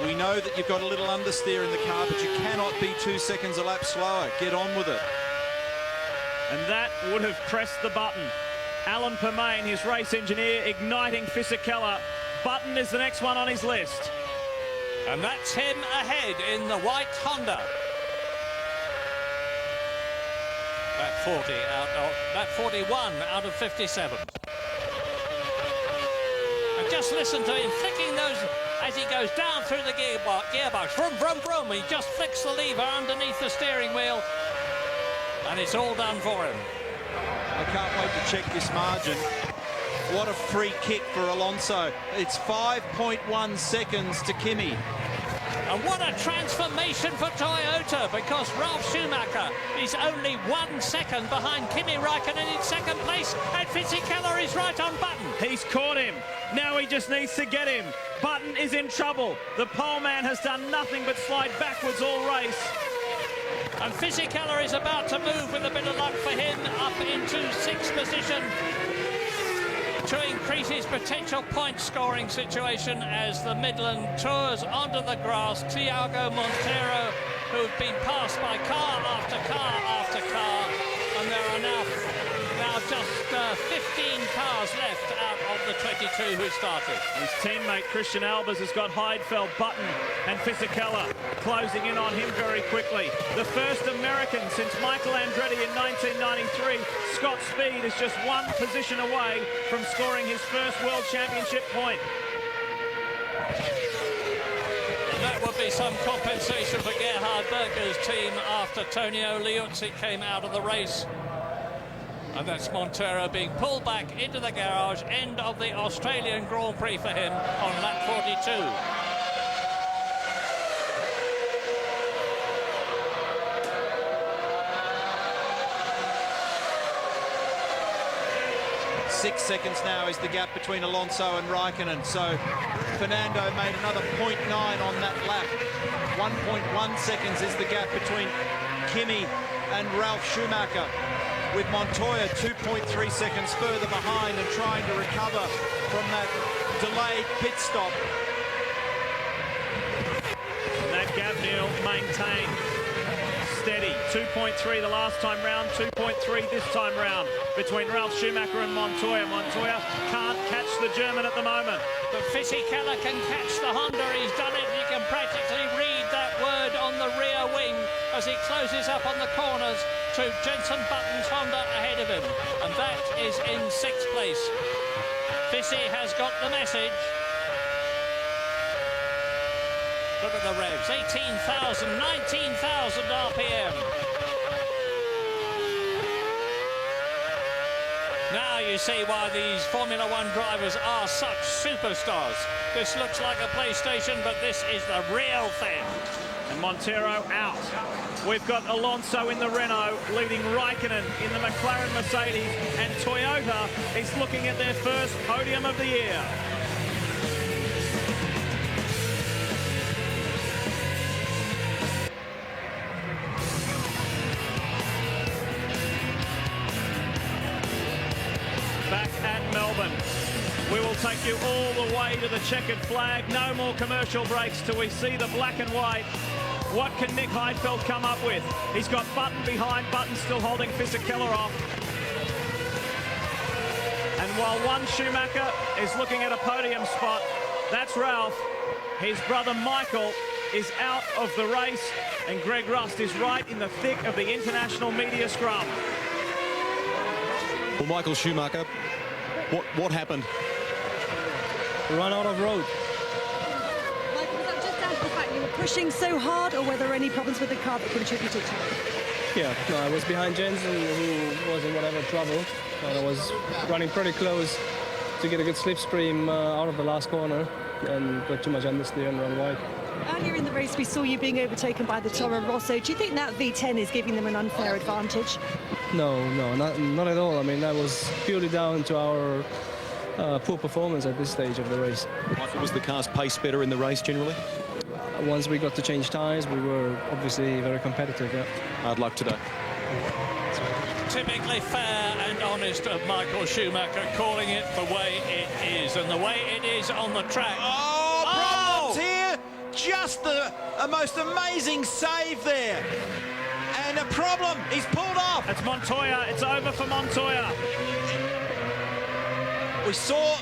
We know that you've got a little understeer in the car, but you cannot be 2 seconds a lap slower. Get on with it. And that would have pressed the button. Alan Permain, his race engineer, igniting Fisichella. Button is the next one on his list. And that's him ahead in the white Honda. That 41 out of 57. And just listen to him flicking those as he goes down through the gearbox. Vroom, vroom, vroom. He just flicks the lever underneath the steering wheel. And it's all done for him. I can't wait to check this margin. What a free kick for Alonso. It's 5.1 seconds to Kimi. And what a transformation for Toyota, because Ralf Schumacher is only 1 second behind Kimi Raikkonen in second place, and Fisichella is right on Button. He's caught him. Now he just needs to get him. Button is in trouble. The pole man has done nothing but slide backwards all race. And Fisichella is about to move with a bit of luck for him up into sixth position to increase his potential point scoring situation as the Midland tours onto the grass. Thiago Montero, who've been passed by car after car after car, and there are now just 15 cars left out of the 22 who started. His teammate Christian Albers has got Heidfeld, Button and Fisichella closing in on him very quickly. The first American since Michael Andretti in 1993. Scott Speed is just one position away from scoring his first World Championship point. And that would be some compensation for Gerhard Berger's team after Tonio Liuzzi came out of the race. And that's Montero being pulled back into the garage. End of the Australian Grand Prix for him on lap 42. Six seconds now is the gap between Alonso and Raikkonen. So Fernando made another 0.9 on that lap. 1.1 seconds is the gap between Kimi and Ralf Schumacher, with Montoya 2.3 seconds further behind and trying to recover from that delayed pit stop. And that gap, Neil, maintained steady. 2.3 the last time round, 2.3 this time round between Ralf Schumacher and Montoya. Montoya can't catch the German at the moment. But Fisichella can catch the Honda. He's done it. You can practically read that word on the rear wing as he closes up on the corners to Jenson Button's Honda ahead of him. And that is in sixth place. Fisi has got the message. Look at the revs, 18,000, 19,000 RPM. Now you see why these Formula One drivers are such superstars. This looks like a PlayStation, but this is the real thing. And Montero out. We've got Alonso in the Renault, leading Raikkonen in the McLaren Mercedes, and Toyota is looking at their first podium of the year. Back at Melbourne. We will take you all the way to the checkered flag. No more commercial breaks till we see the black and white. What can Nick Heidfeld come up with? He's got Button behind, Button still holding Fisichella off. And while one Schumacher is looking at a podium spot, that's Ralph. His brother Michael is out of the race, and Greg Rust is right in the thick of the international media scrum. Well, Michael Schumacher, what happened? Run out of road. Michael, was that just down to the fact you were pushing so hard, or were there any problems with the car that contributed to it? Yeah, no, I was behind Jensen, who was in whatever trouble. And I was running pretty close to get a good slipstream out of the last corner and got too much understeer and run wide. Earlier in the race, we saw you being overtaken by the Toro Rosso. Do you think that V10 is giving them an unfair advantage? No, not at all. I mean, that was purely down to our poor performance at this stage of the race. Was the car's pace better in the race generally? Once we got to change tyres, we were obviously very competitive. Yeah. Hard luck today. Typically fair and honest of Michael Schumacher, calling it the way it is, and the way it is on the track. Oh, problems here! Just a most amazing save there. And a problem, he's pulled off. It's Montoya, it's over for Montoya. We saw...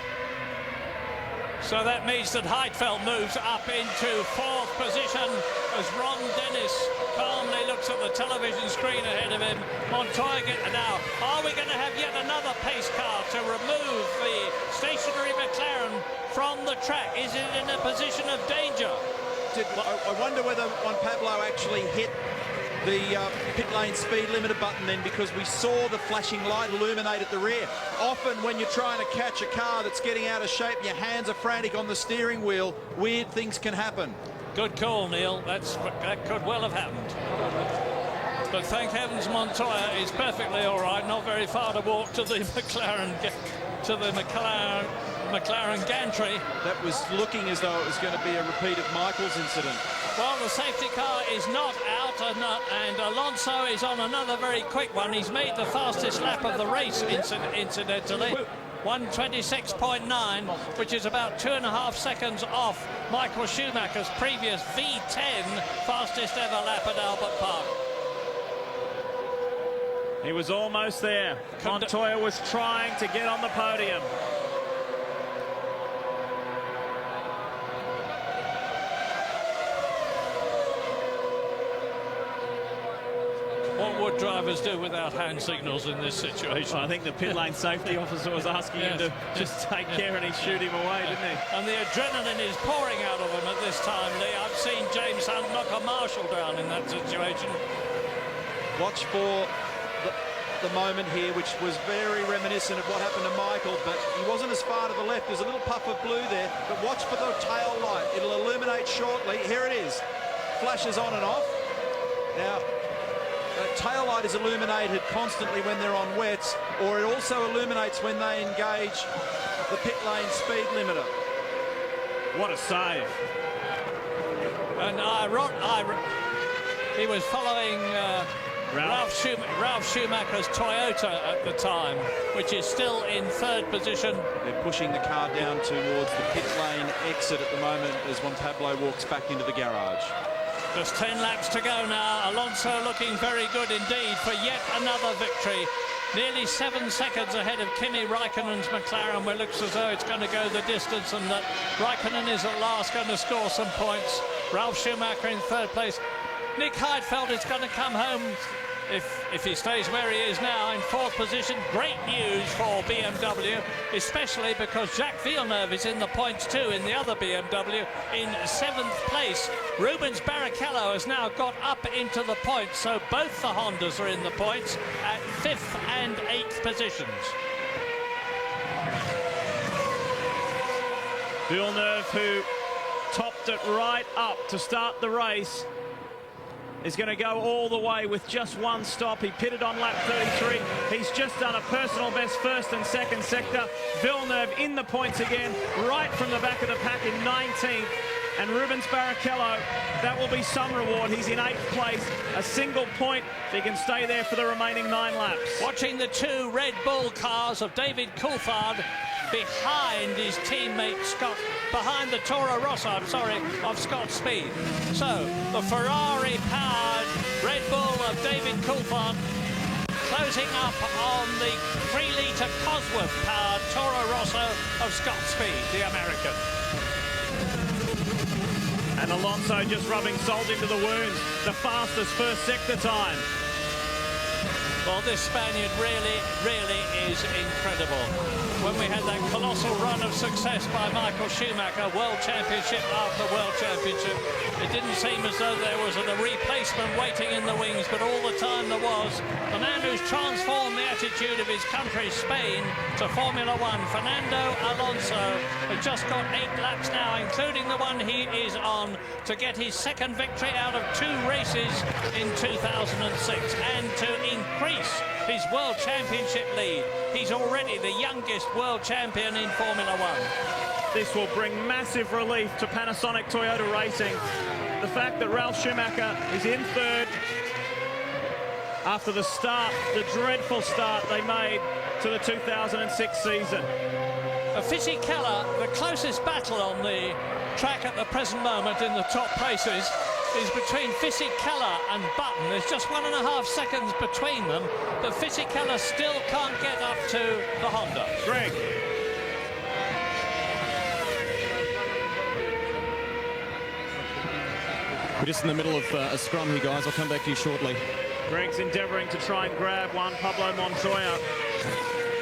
So that means that Heidfeld moves up into fourth position as Ron Dennis calmly looks at the television screen ahead of him. Montoya now, are we going to have yet another pace car to remove the stationary McLaren from the track? Is it in a position of danger? I wonder whether Juan Pablo actually hit the pit lane speed limiter button then, because we saw the flashing light illuminate at the rear. Often when you're trying to catch a car that's getting out of shape and your hands are frantic on the steering wheel, weird things can happen. Good call, Neil. That could well have happened. But thank heavens Montoya is perfectly all right. Not very far to walk to the McLaren gantry. That was looking as though it was going to be a repeat of Michael's incident. Well, the safety car is not out, and Alonso is on another very quick one. He's made the fastest lap of the race, incidentally. 1:26.9, which is about 2.5 seconds off Michael Schumacher's previous V10 fastest ever lap at Albert Park. He was almost there. Montoya was trying to get on the podium. What would drivers do without hand signals in this situation? Well, I think the pit lane safety officer was asking him to just take care, and he shoot him away, didn't he? And the adrenaline is pouring out of him at this time, Lee. I've seen James Hunt knock a marshal down in that situation. Watch for the moment here, which was very reminiscent of what happened to Michael, but he wasn't as far to the left. There's a little puff of blue there, but watch for the tail light. It'll illuminate shortly. Here it is. Flashes on and off. Now, the tail light is illuminated constantly when they're on wets, or it also illuminates when they engage the pit lane speed limiter. What a save. And he was following Ralph Schumacher's Toyota at the time, which is still in third position. They're pushing the car down towards the pit lane exit at the moment as Juan Pablo walks back into the garage. Just 10 laps to go now. Alonso looking very good indeed for yet another victory. Nearly 7 seconds ahead of Kimi Raikkonen's McLaren, where it looks as though it's going to go the distance, and that Raikkonen is at last going to score some points. Ralph Schumacher in third place. Nick Heidfeld is going to come home, if he stays where he is now, in fourth position. Great news for BMW, especially because Jacques Villeneuve is in the points too in the other BMW in 7th place. Rubens Barrichello has now got up into the points, so both the Hondas are in the points at 5th and 8th positions. Villeneuve, who topped it right up to start the race, is going to go all the way with just one stop. He pitted on lap 33. He's just done a personal best first and second sector. Villeneuve in the points again, right from the back of the pack in 19th. And Rubens Barrichello, that will be some reward. He's in 8th place, a single point. He can stay there for the remaining 9 laps. Watching the 2 Red Bull cars of David Coulthard behind his teammate Scott, behind the Toro Rosso, of Scott Speed. So the Ferrari-powered Red Bull of David Coulthard closing up on the 3-litre Cosworth-powered Toro Rosso of Scott Speed, the American. And Alonso just rubbing salt into the wounds. The fastest first sector time. Well, this Spaniard really is incredible. When we had that colossal run of success by Michael Schumacher, World Championship after World Championship, it didn't seem as though there was a replacement waiting in the wings, but all the time there was. The man who's transformed the attitude of his country, Spain, to Formula One, Fernando Alonso, has just got 8 laps now, including the one he is on, to get his second victory out of 2 races in 2006 and to increase his World Championship lead. He's already the youngest world champion in Formula One. This will bring massive relief to Panasonic Toyota Racing. The fact that Ralf Schumacher is in 3rd after the start, the dreadful start they made to the 2006 season. Fisichella, the closest battle on the track at the present moment in the top races, is between Fisichella and Button. There's just 1.5 seconds between them, but Fisichella still can't get up to the Honda. Greg. We're just in the middle of a scrum here, guys. I'll come back to you shortly. Greg's endeavouring to try and grab Juan Pablo Montoya.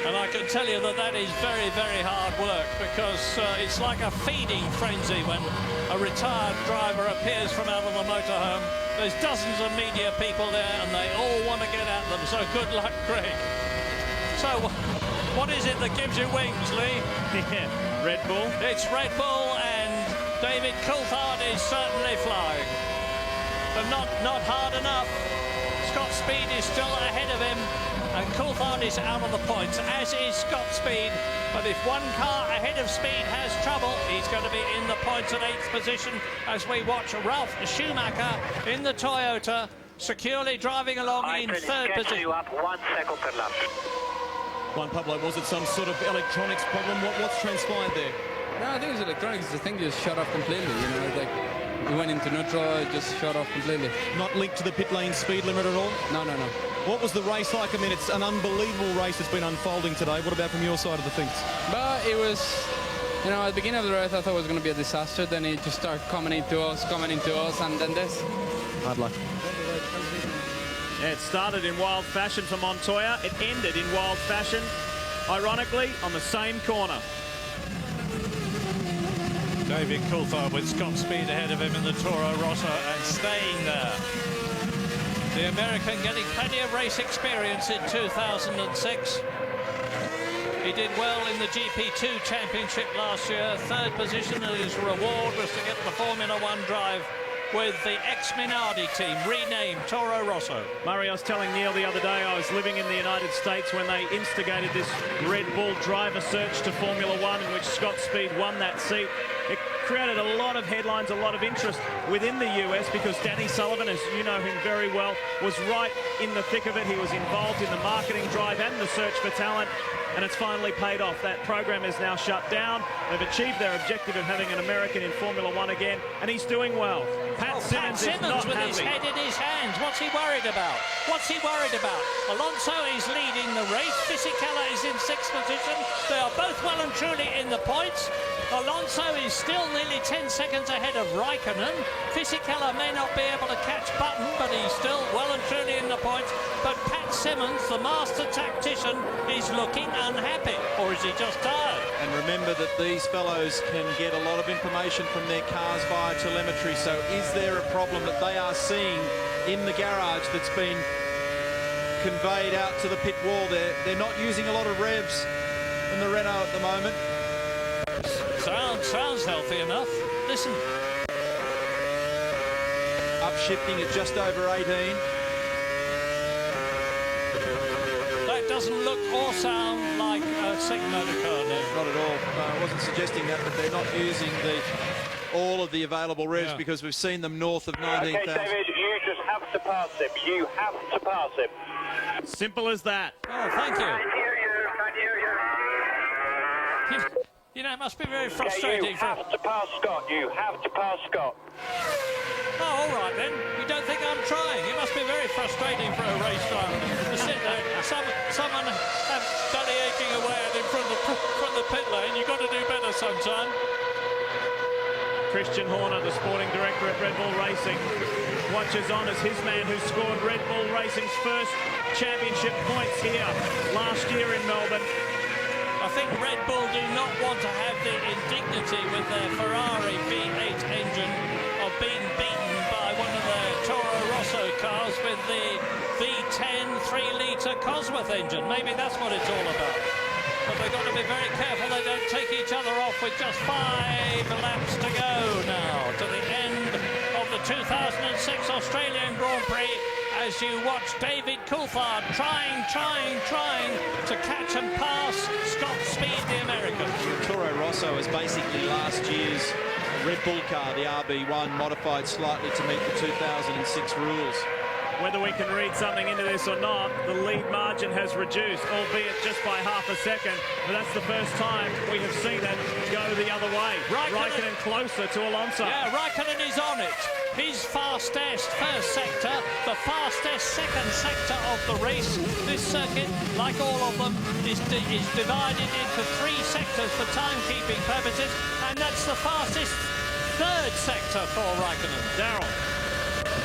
And I can tell you that that is very, very hard work, because it's like a feeding frenzy when a retired driver appears from out of the motorhome. There's dozens of media people there, and they all want to get at them, so good luck, Greg. So, what is it that gives you wings, Lee? Yeah, Red Bull. It's Red Bull, and David Coulthard is certainly flying. But not hard enough. Scott Speed is still ahead of him, and Coulthard is out of the points, as is Scott Speed. But if one car ahead of Speed has trouble, he's going to be in the points at 8th position as we watch Ralf Schumacher in the Toyota, securely driving along in 3rd position. You up 1 second per lap. Juan Pablo, was it some sort of electronics problem? What's transpired there? No, I think it's electronics. The thing just shut off completely, you know, like it went into neutral, it just shut off completely. Not linked to the pit lane speed limit at all? No. What was the race like? I mean, it's an unbelievable race that's been unfolding today. What about from your side of the things? But it was, you know, at the beginning of the race I thought it was going to be a disaster. Then it just started coming into us, and then this. Hard luck. Yeah, it started in wild fashion for Montoya. It ended in wild fashion, ironically, on the same corner. David Coulthard with Scott Speed ahead of him in the Toro Rosso and staying there. The American getting plenty of race experience in 2006. He did well in the GP2 Championship last year. 3rd position, and his reward was to get the Formula One drive with the ex-Minardi team, renamed Toro Rosso. Murray, I was telling Neil the other day I was living in the United States when they instigated this Red Bull driver search to Formula One, in which Scott Speed won that seat. It created a lot of headlines, a lot of interest within the US, because Danny Sullivan, as you know him very well, was right in the thick of it. He was involved in the marketing drive and the search for talent, and it's finally paid off. That program is now shut down. They've achieved their objective of having an American in Formula One again, and he's doing well. Pat Simmons is not with happy. His head in his hands. What's he worried about? What's he worried about? Alonso is leading the race. Fisichella is in 6th position. They are both well and truly in the points. Alonso is still nearly 10 seconds ahead of Raikkonen. Fisichella may not be able to catch Button, but he's still well and truly in the points. But Pat Simmons, the master tactician, is looking unhappy. Or is he just tired? And remember that these fellows can get a lot of information from their cars via telemetry. So is there a problem that they are seeing in the garage that's been conveyed out to the pit wall? They're not using a lot of revs in the Renault at the moment. Sounds is healthy enough. Listen. Upshifting at just over 18. That doesn't look or sound like a sick motor car, no. Not at all. I wasn't suggesting that, but they're not using all of the available revs because we've seen them north of 19,000. Okay, David, you just have to pass him. You have to pass him. Simple as that. Oh, thank you. Can't hear you. You know, it must be very frustrating. You have to pass Scott. You have to pass Scott. Oh, all right then. You don't think I'm trying? It must be very frustrating for a race driver to sit there, someone belly aching away in front of the pit lane. You've got to do better, sunshine. Christian Horner, the sporting director at Red Bull Racing, watches on as his man who scored Red Bull Racing's first championship points here last year in Melbourne. I think Red Bull do not want to have the indignity with their Ferrari V8 engine of being beaten by one of the Toro Rosso cars with the V10 3-litre Cosworth engine. Maybe that's what it's all about. But they've got to be very careful they don't take each other off with just 5 laps to go now to the end of the 2006 Australian Grand Prix as you watch David Coulthard trying to catch and pass Scott Speed, the American. Toro Rosso is basically last year's Red Bull car, the RB1, modified slightly to meet the 2006 rules. Whether we can read something into this or not, the lead margin has reduced, albeit just by half a second. But that's the first time we have seen it go the other way. Raikkonen closer to Alonso. Yeah, Raikkonen is on it. His fastest first sector, the fastest second sector of the race. This circuit, like all of them, is divided into 3 sectors for timekeeping purposes, and that's the fastest third sector for Raikkonen. Darryl.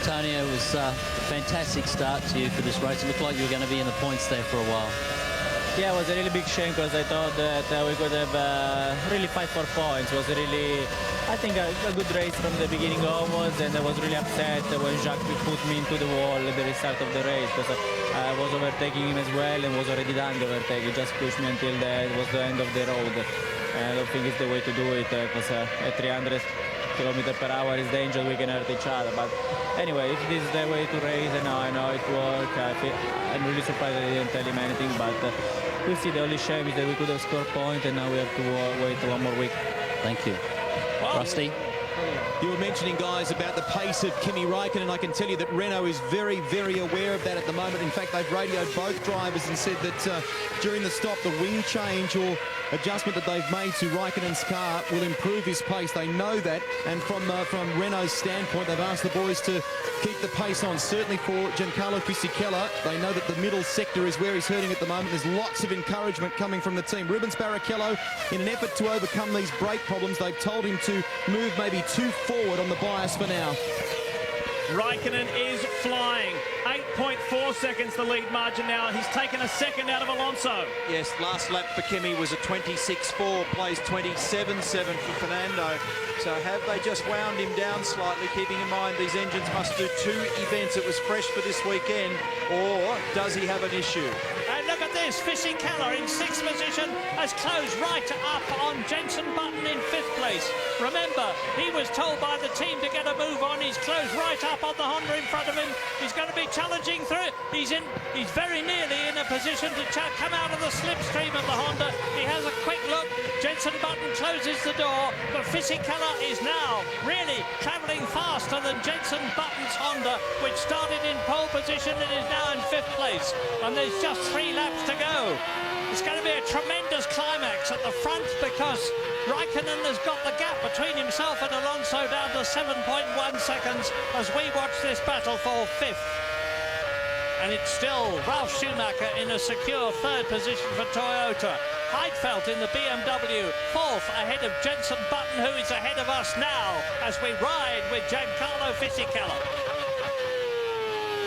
Antonio, it was a fantastic start to you for this race. It looked like you were going to be in the points there for a while. Yeah, it was a really big shame because I thought that we could have really fight for points. It was really, I think, a good race from the beginning onwards, and I was really upset when Jacques put me into the wall at the restart of the race because I was overtaking him as well and was already done the overtake. He just pushed me until it was the end of the road. I don't think it's the way to do it because at 300 km/h is dangerous, we can hurt each other. But anyway, if this is the way to race, I know it worked. I'm really surprised I didn't tell him anything, but we'll see. The only shame is that we could have scored points, and now we have to wait 1 more week. Thank you. Rusty? You were mentioning, guys, about the pace of Kimi Raikkonen, and I can tell you that Renault is very, very aware of that at the moment. In fact, they've radioed both drivers and said that during the stop, the wing change or adjustment that they've made to Raikkonen's car will improve his pace. They know that, and from Renault's standpoint, they've asked the boys to keep the pace on. Certainly for Giancarlo Fisichella, they know that the middle sector is where he's hurting at the moment. There's lots of encouragement coming from the team. Rubens Barrichello, in an effort to overcome these brake problems, they've told him to move maybe too forward on the bias for now. Raikkonen is flying. 8.4 seconds the lead margin now. He's taken a second out of Alonso. Yes, last lap for Kimi was a 26.4, plays 27.7 for Fernando. So have they just wound him down slightly, keeping in mind these engines must do 2 events. It was fresh for this weekend, or does he have an issue? And look at this, Fisichella in 6th position has closed right up on Jenson Button in 5th place. Remember, he was told by the team to get a move on. He's closed right up on the Honda in front of him. He's going to be challenging through it. He's very nearly in a position to come out of the slipstream of the Honda. He has a quick look. Jenson Button closes the door, but Fisichella is now really travelling faster than Jenson Button's Honda, which started in pole position and is now in 5th place. And there's just 3 laps to go. It's going to be a tremendous climax at the front because Raikkonen has got the gap between himself and Alonso down to 7.1 seconds as we watch this battle for 5th. And it's still Ralf Schumacher in a secure 3rd position for Toyota. Heidfeld in the BMW 4th ahead of Jenson Button, who is ahead of us now as we ride with Giancarlo Fisichella.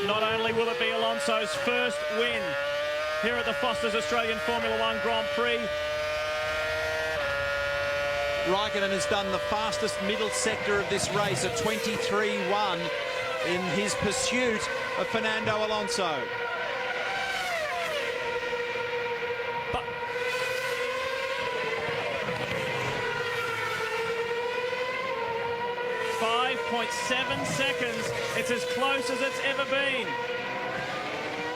Not only will it be Alonso's first win here at the Foster's Australian Formula One Grand Prix, Raikkonen has done the fastest middle sector of this race, a 23.1 in his pursuit of Fernando Alonso. seconds. It's as close as it's ever been.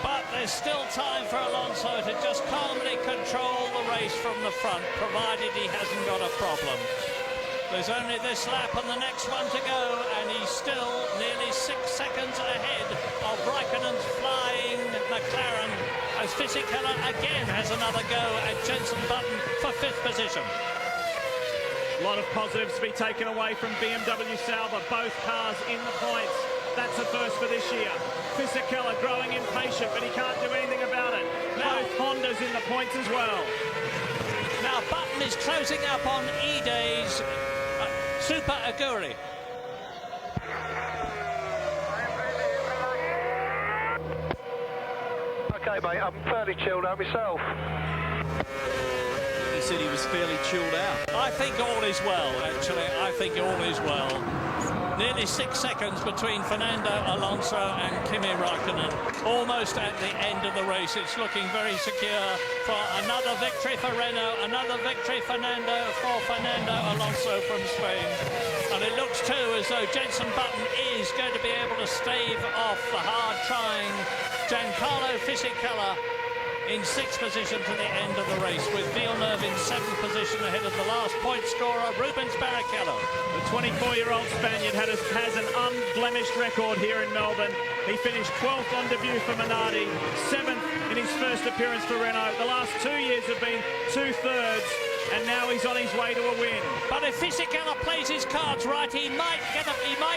But there's still time for Alonso to just calmly control the race from the front, provided he hasn't got a problem. There's only this lap and the next one to go, and he's still nearly 6 seconds ahead of Raikkonen's flying McLaren, as Fisichella again has another go at Jenson Button for 5th position. A lot of positives to be taken away from BMW Sauber. Both cars in the points. That's a first for this year. Fisichella growing impatient, but he can't do anything about it. Both Hondas in the points as well. Now Button is closing up on E-Day's Super Aguri. Okay, mate, I'm fairly chilled out myself. He said he was fairly chilled out. I think all is well, actually. I think all is well. Nearly 6 seconds between Fernando Alonso and Kimi Raikkonen. Almost at the end of the race. It's looking very secure for another victory for Renault, another victory for Fernando Alonso from Spain. And it looks too as though Jenson Button is going to be able to stave off the hard-trying Giancarlo Fisichella in 6th position to the end of the race, with Villeneuve in 7th position ahead of the last point scorer, Rubens Barrichello. The 24-year-old Spaniard has an unblemished record here in Melbourne. He finished 12th on debut for Minardi, 7th in his first appearance for Renault. The last 2 years have been 2/3, and now he's on his way to a win. But if Fisichella plays his cards right, he might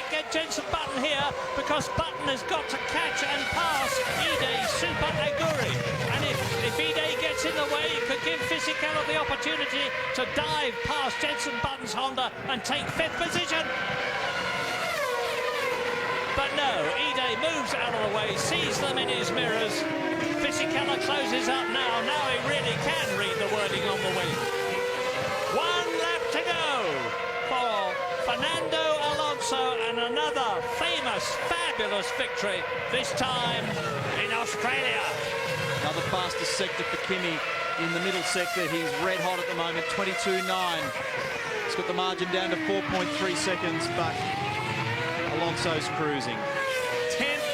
get Jenson Button here, because Button has got to catch and pass E-Day's Super Aguri. And if E-Day gets in the way, it could give Fisichella the opportunity to dive past Jenson Button's Honda and take 5th position. But no, E-Day moves out of the way, sees them in his mirrors. Fisichella closes up now. Now he really can read the wording on the wing. 1 lap to go for Fernando Alonso, and another famous, fabulous victory, this time in Australia. Another fastest sector for Kimi in the middle sector. He's red hot at the moment, 22.9. He's got the margin down to 4.3 seconds, but Alonso's cruising. 10th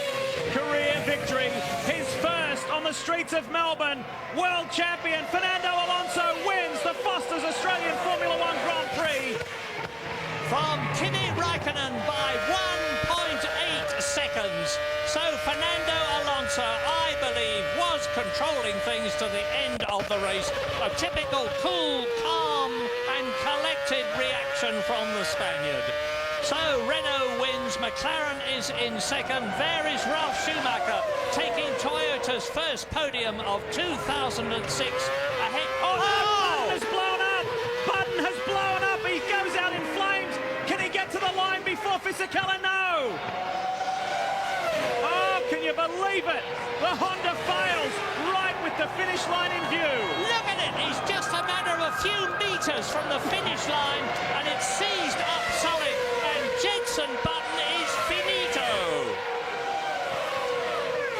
career victory, his first on the streets of Melbourne. World champion Fernando Alonso wins the Foster's Australian Formula One Grand Prix. From Kimi Raikkonen by 1.8 seconds. So Fernando Alonso, I believe, was controlling things to the end of the race. A typical cool, calm and collected reaction from the Spaniard. So Renault wins, McLaren is in 2nd. There is Ralf Schumacher taking Toyota's first podium of 2006 ahead. Button has blown up! Button has blown up! He goes out in flames! Can he get to the line before Fisichella? No! Oh, can you believe it? The Honda fails right with the finish line in view. Look at it! He's just a matter of a few meters from the finish line, and it's seized up solid, and Jenson Button is finito.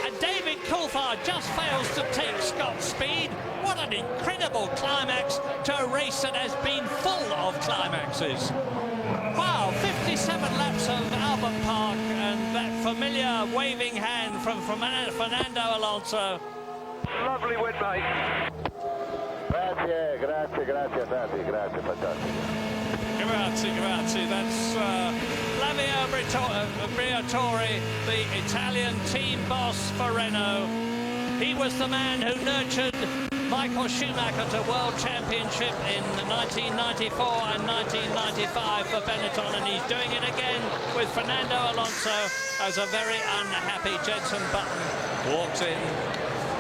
And David Coulthard just fails to take Scott's speed. What an incredible climax to a race that has been full of climaxes. Wow, 57 laps of Albert Park, and that familiar waving hand from Fernando Alonso. Lovely win, mate. Grazie, fantastico. Grazie. That's Flavio Briatore, the Italian team boss for Renault. He was the man who nurtured Michael Schumacher to World Championship in 1994 and 1995 for Benetton, and he's doing it again with Fernando Alonso as a very unhappy Jenson Button walks in.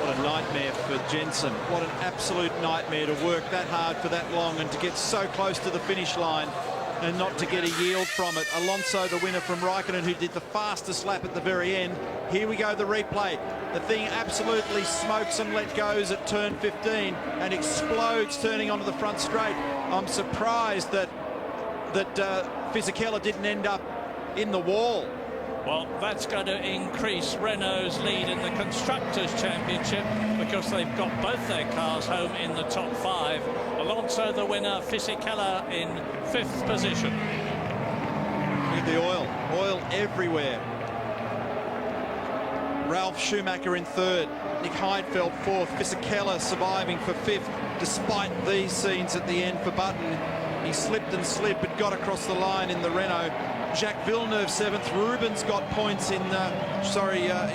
What a nightmare for Jenson. What an absolute nightmare to work that hard for that long and to get so close to the finish line and not to get a yield from it. Alonso, the winner from Raikkonen, who did the fastest lap at the very end. Here we go, the replay. The thing absolutely smokes and let goes at turn 15 and explodes turning onto the front straight. I'm surprised that Fisichella didn't end up in the wall. Well, that's going to increase Renault's lead in the Constructors' Championship, because they've got both their cars home in the top 5. Alonso the winner, Fisichella in 5th position. Look at the oil everywhere. Ralph Schumacher in third, Nick Heidfeld fourth, Fisichella surviving for fifth. Despite these scenes at the end for Button, he slipped and slipped but got across the line in the Renault. Jacques Villeneuve seventh. Rubens got points in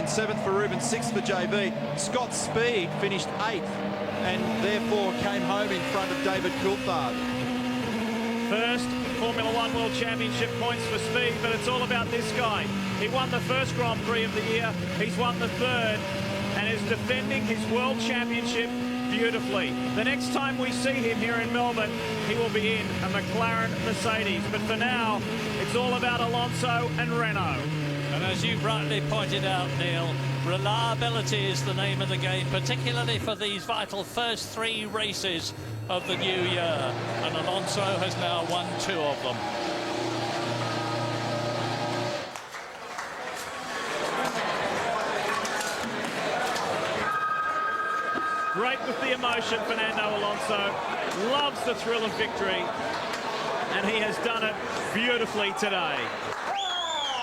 seventh for Rubens, sixth for JV. Scott Speed finished eighth and therefore came home in front of David Coulthard. First Formula One World Championship points for Speed, but it's all about this guy. He won the first Grand Prix of the year, he's won the third, and is defending his World Championship beautifully. The next time we see him here in Melbourne, he will be in a McLaren Mercedes. But for now, it's all about Alonso and Renault. And as you rightly pointed out, Neil, reliability is the name of the game, particularly for these vital first three races of the new year. And Alonso has now won two of them. Great with the emotion, Fernando Alonso. Loves the thrill of victory. And he has done it beautifully today.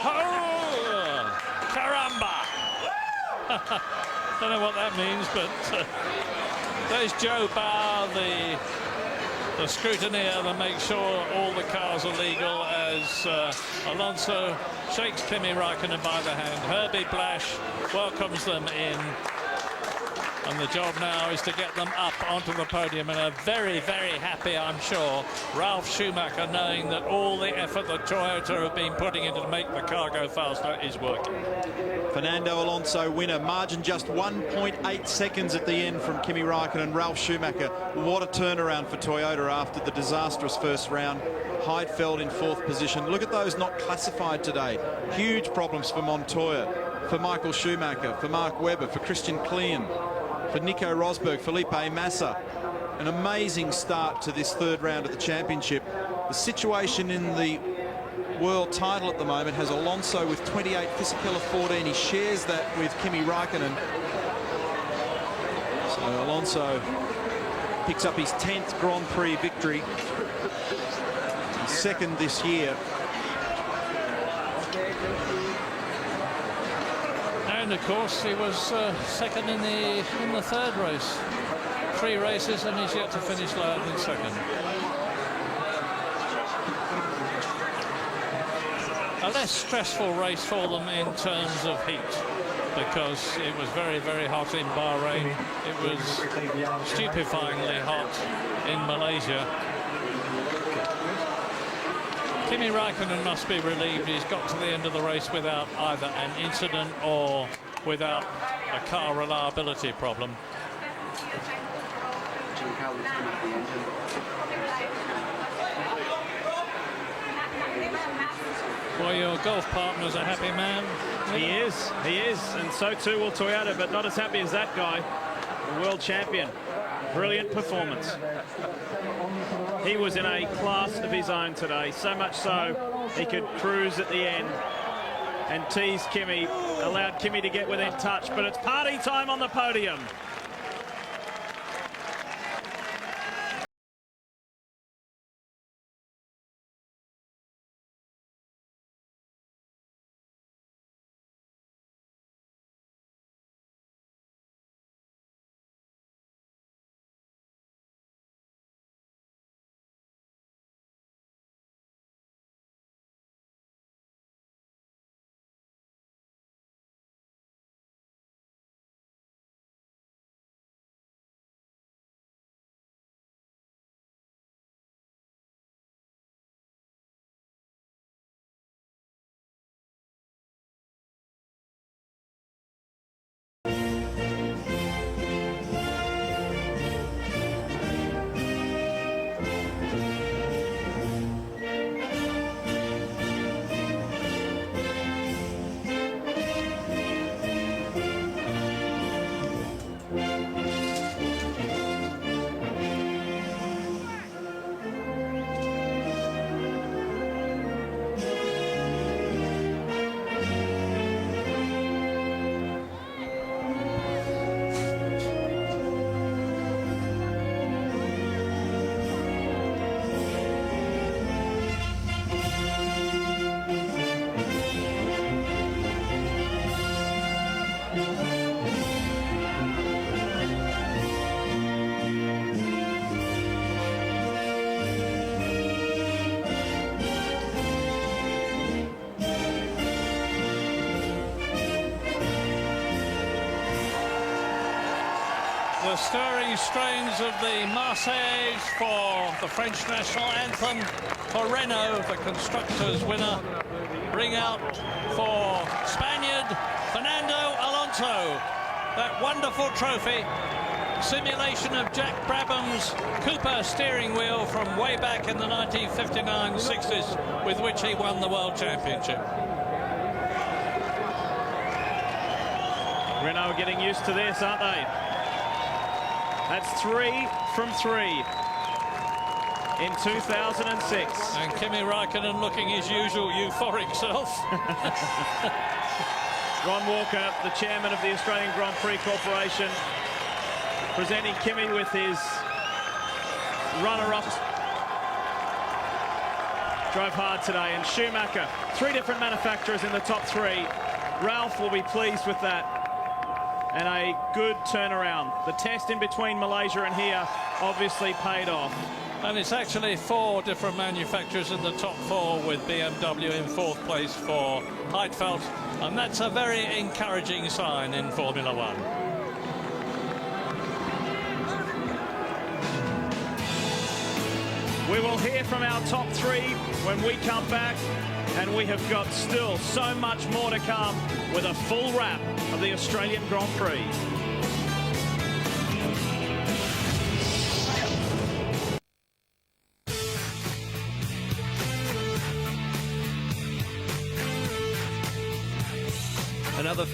Oh, caramba! Don't know what that means, but there's Joe Barr, the scrutineer that makes sure all the cars are legal, as Alonso shakes Kimi Raikkonen by the hand. Herbie Blash welcomes them in. And the job now is to get them up onto the podium, and a very, very happy, I'm sure, Ralph Schumacher, knowing that all the effort that Toyota have been putting into to make the car go faster is working. Fernando Alonso winner, margin just 1.8 seconds at the end from Kimi Raikkonen and Ralph Schumacher. What a turnaround for Toyota after the disastrous first round. Heidfeld in fourth position. Look at those not classified today. Huge problems for Montoya, for Michael Schumacher, for Mark Webber, for Christian Klein, for Nico Rosberg, Felipe Massa. An amazing start to this third round of the championship. The situation in the world title at the moment has Alonso with 28, Fisichella 14. He shares that with Kimi Raikkonen. So Alonso picks up his 10th Grand Prix victory, his second this year. And of course he was second in the third race. 3 races and he's yet to finish lower than second. A less stressful race for them in terms of heat, because it was very, very hot in Bahrain. It was stupefyingly hot in Malaysia. Kimi Raikkonen must be relieved he's got to the end of the race without either an incident or without a car reliability problem. Well, your golf partner's a happy man. He is, and so too will Toyota, but not as happy as that guy, the world champion. Brilliant performance. He was in a class of his own today, so much so he could cruise at the end and tease Kimi, allowed Kimi to get within touch, but it's party time on the podium. the stirring strains of the Marseillaise for the French national anthem, for Renault, the constructors' winner. Ring out for Spaniard Fernando Alonso. That wonderful trophy, simulation of Jack Brabham's Cooper steering wheel from way back in the 1959-60s, with which he won the World Championship. Renault are getting used to this, aren't they? That's 3 from 3 in 2006. And Kimi Raikkonen looking his usual euphoric self. Ron Walker, the chairman of the Australian Grand Prix Corporation, presenting Kimi with his runner-up. Drove hard today. And Schumacher, 3 different manufacturers in the top 3. Ralph will be pleased with that. And a good turnaround. The test in between Malaysia and here obviously paid off. And it's actually 4 different manufacturers in the top 4, with BMW in 4th place for Heidfeld. And that's a very encouraging sign in Formula One. We will hear from our top 3 when we come back. And we have got still so much more to come with a full wrap of the Australian Grand Prix. Another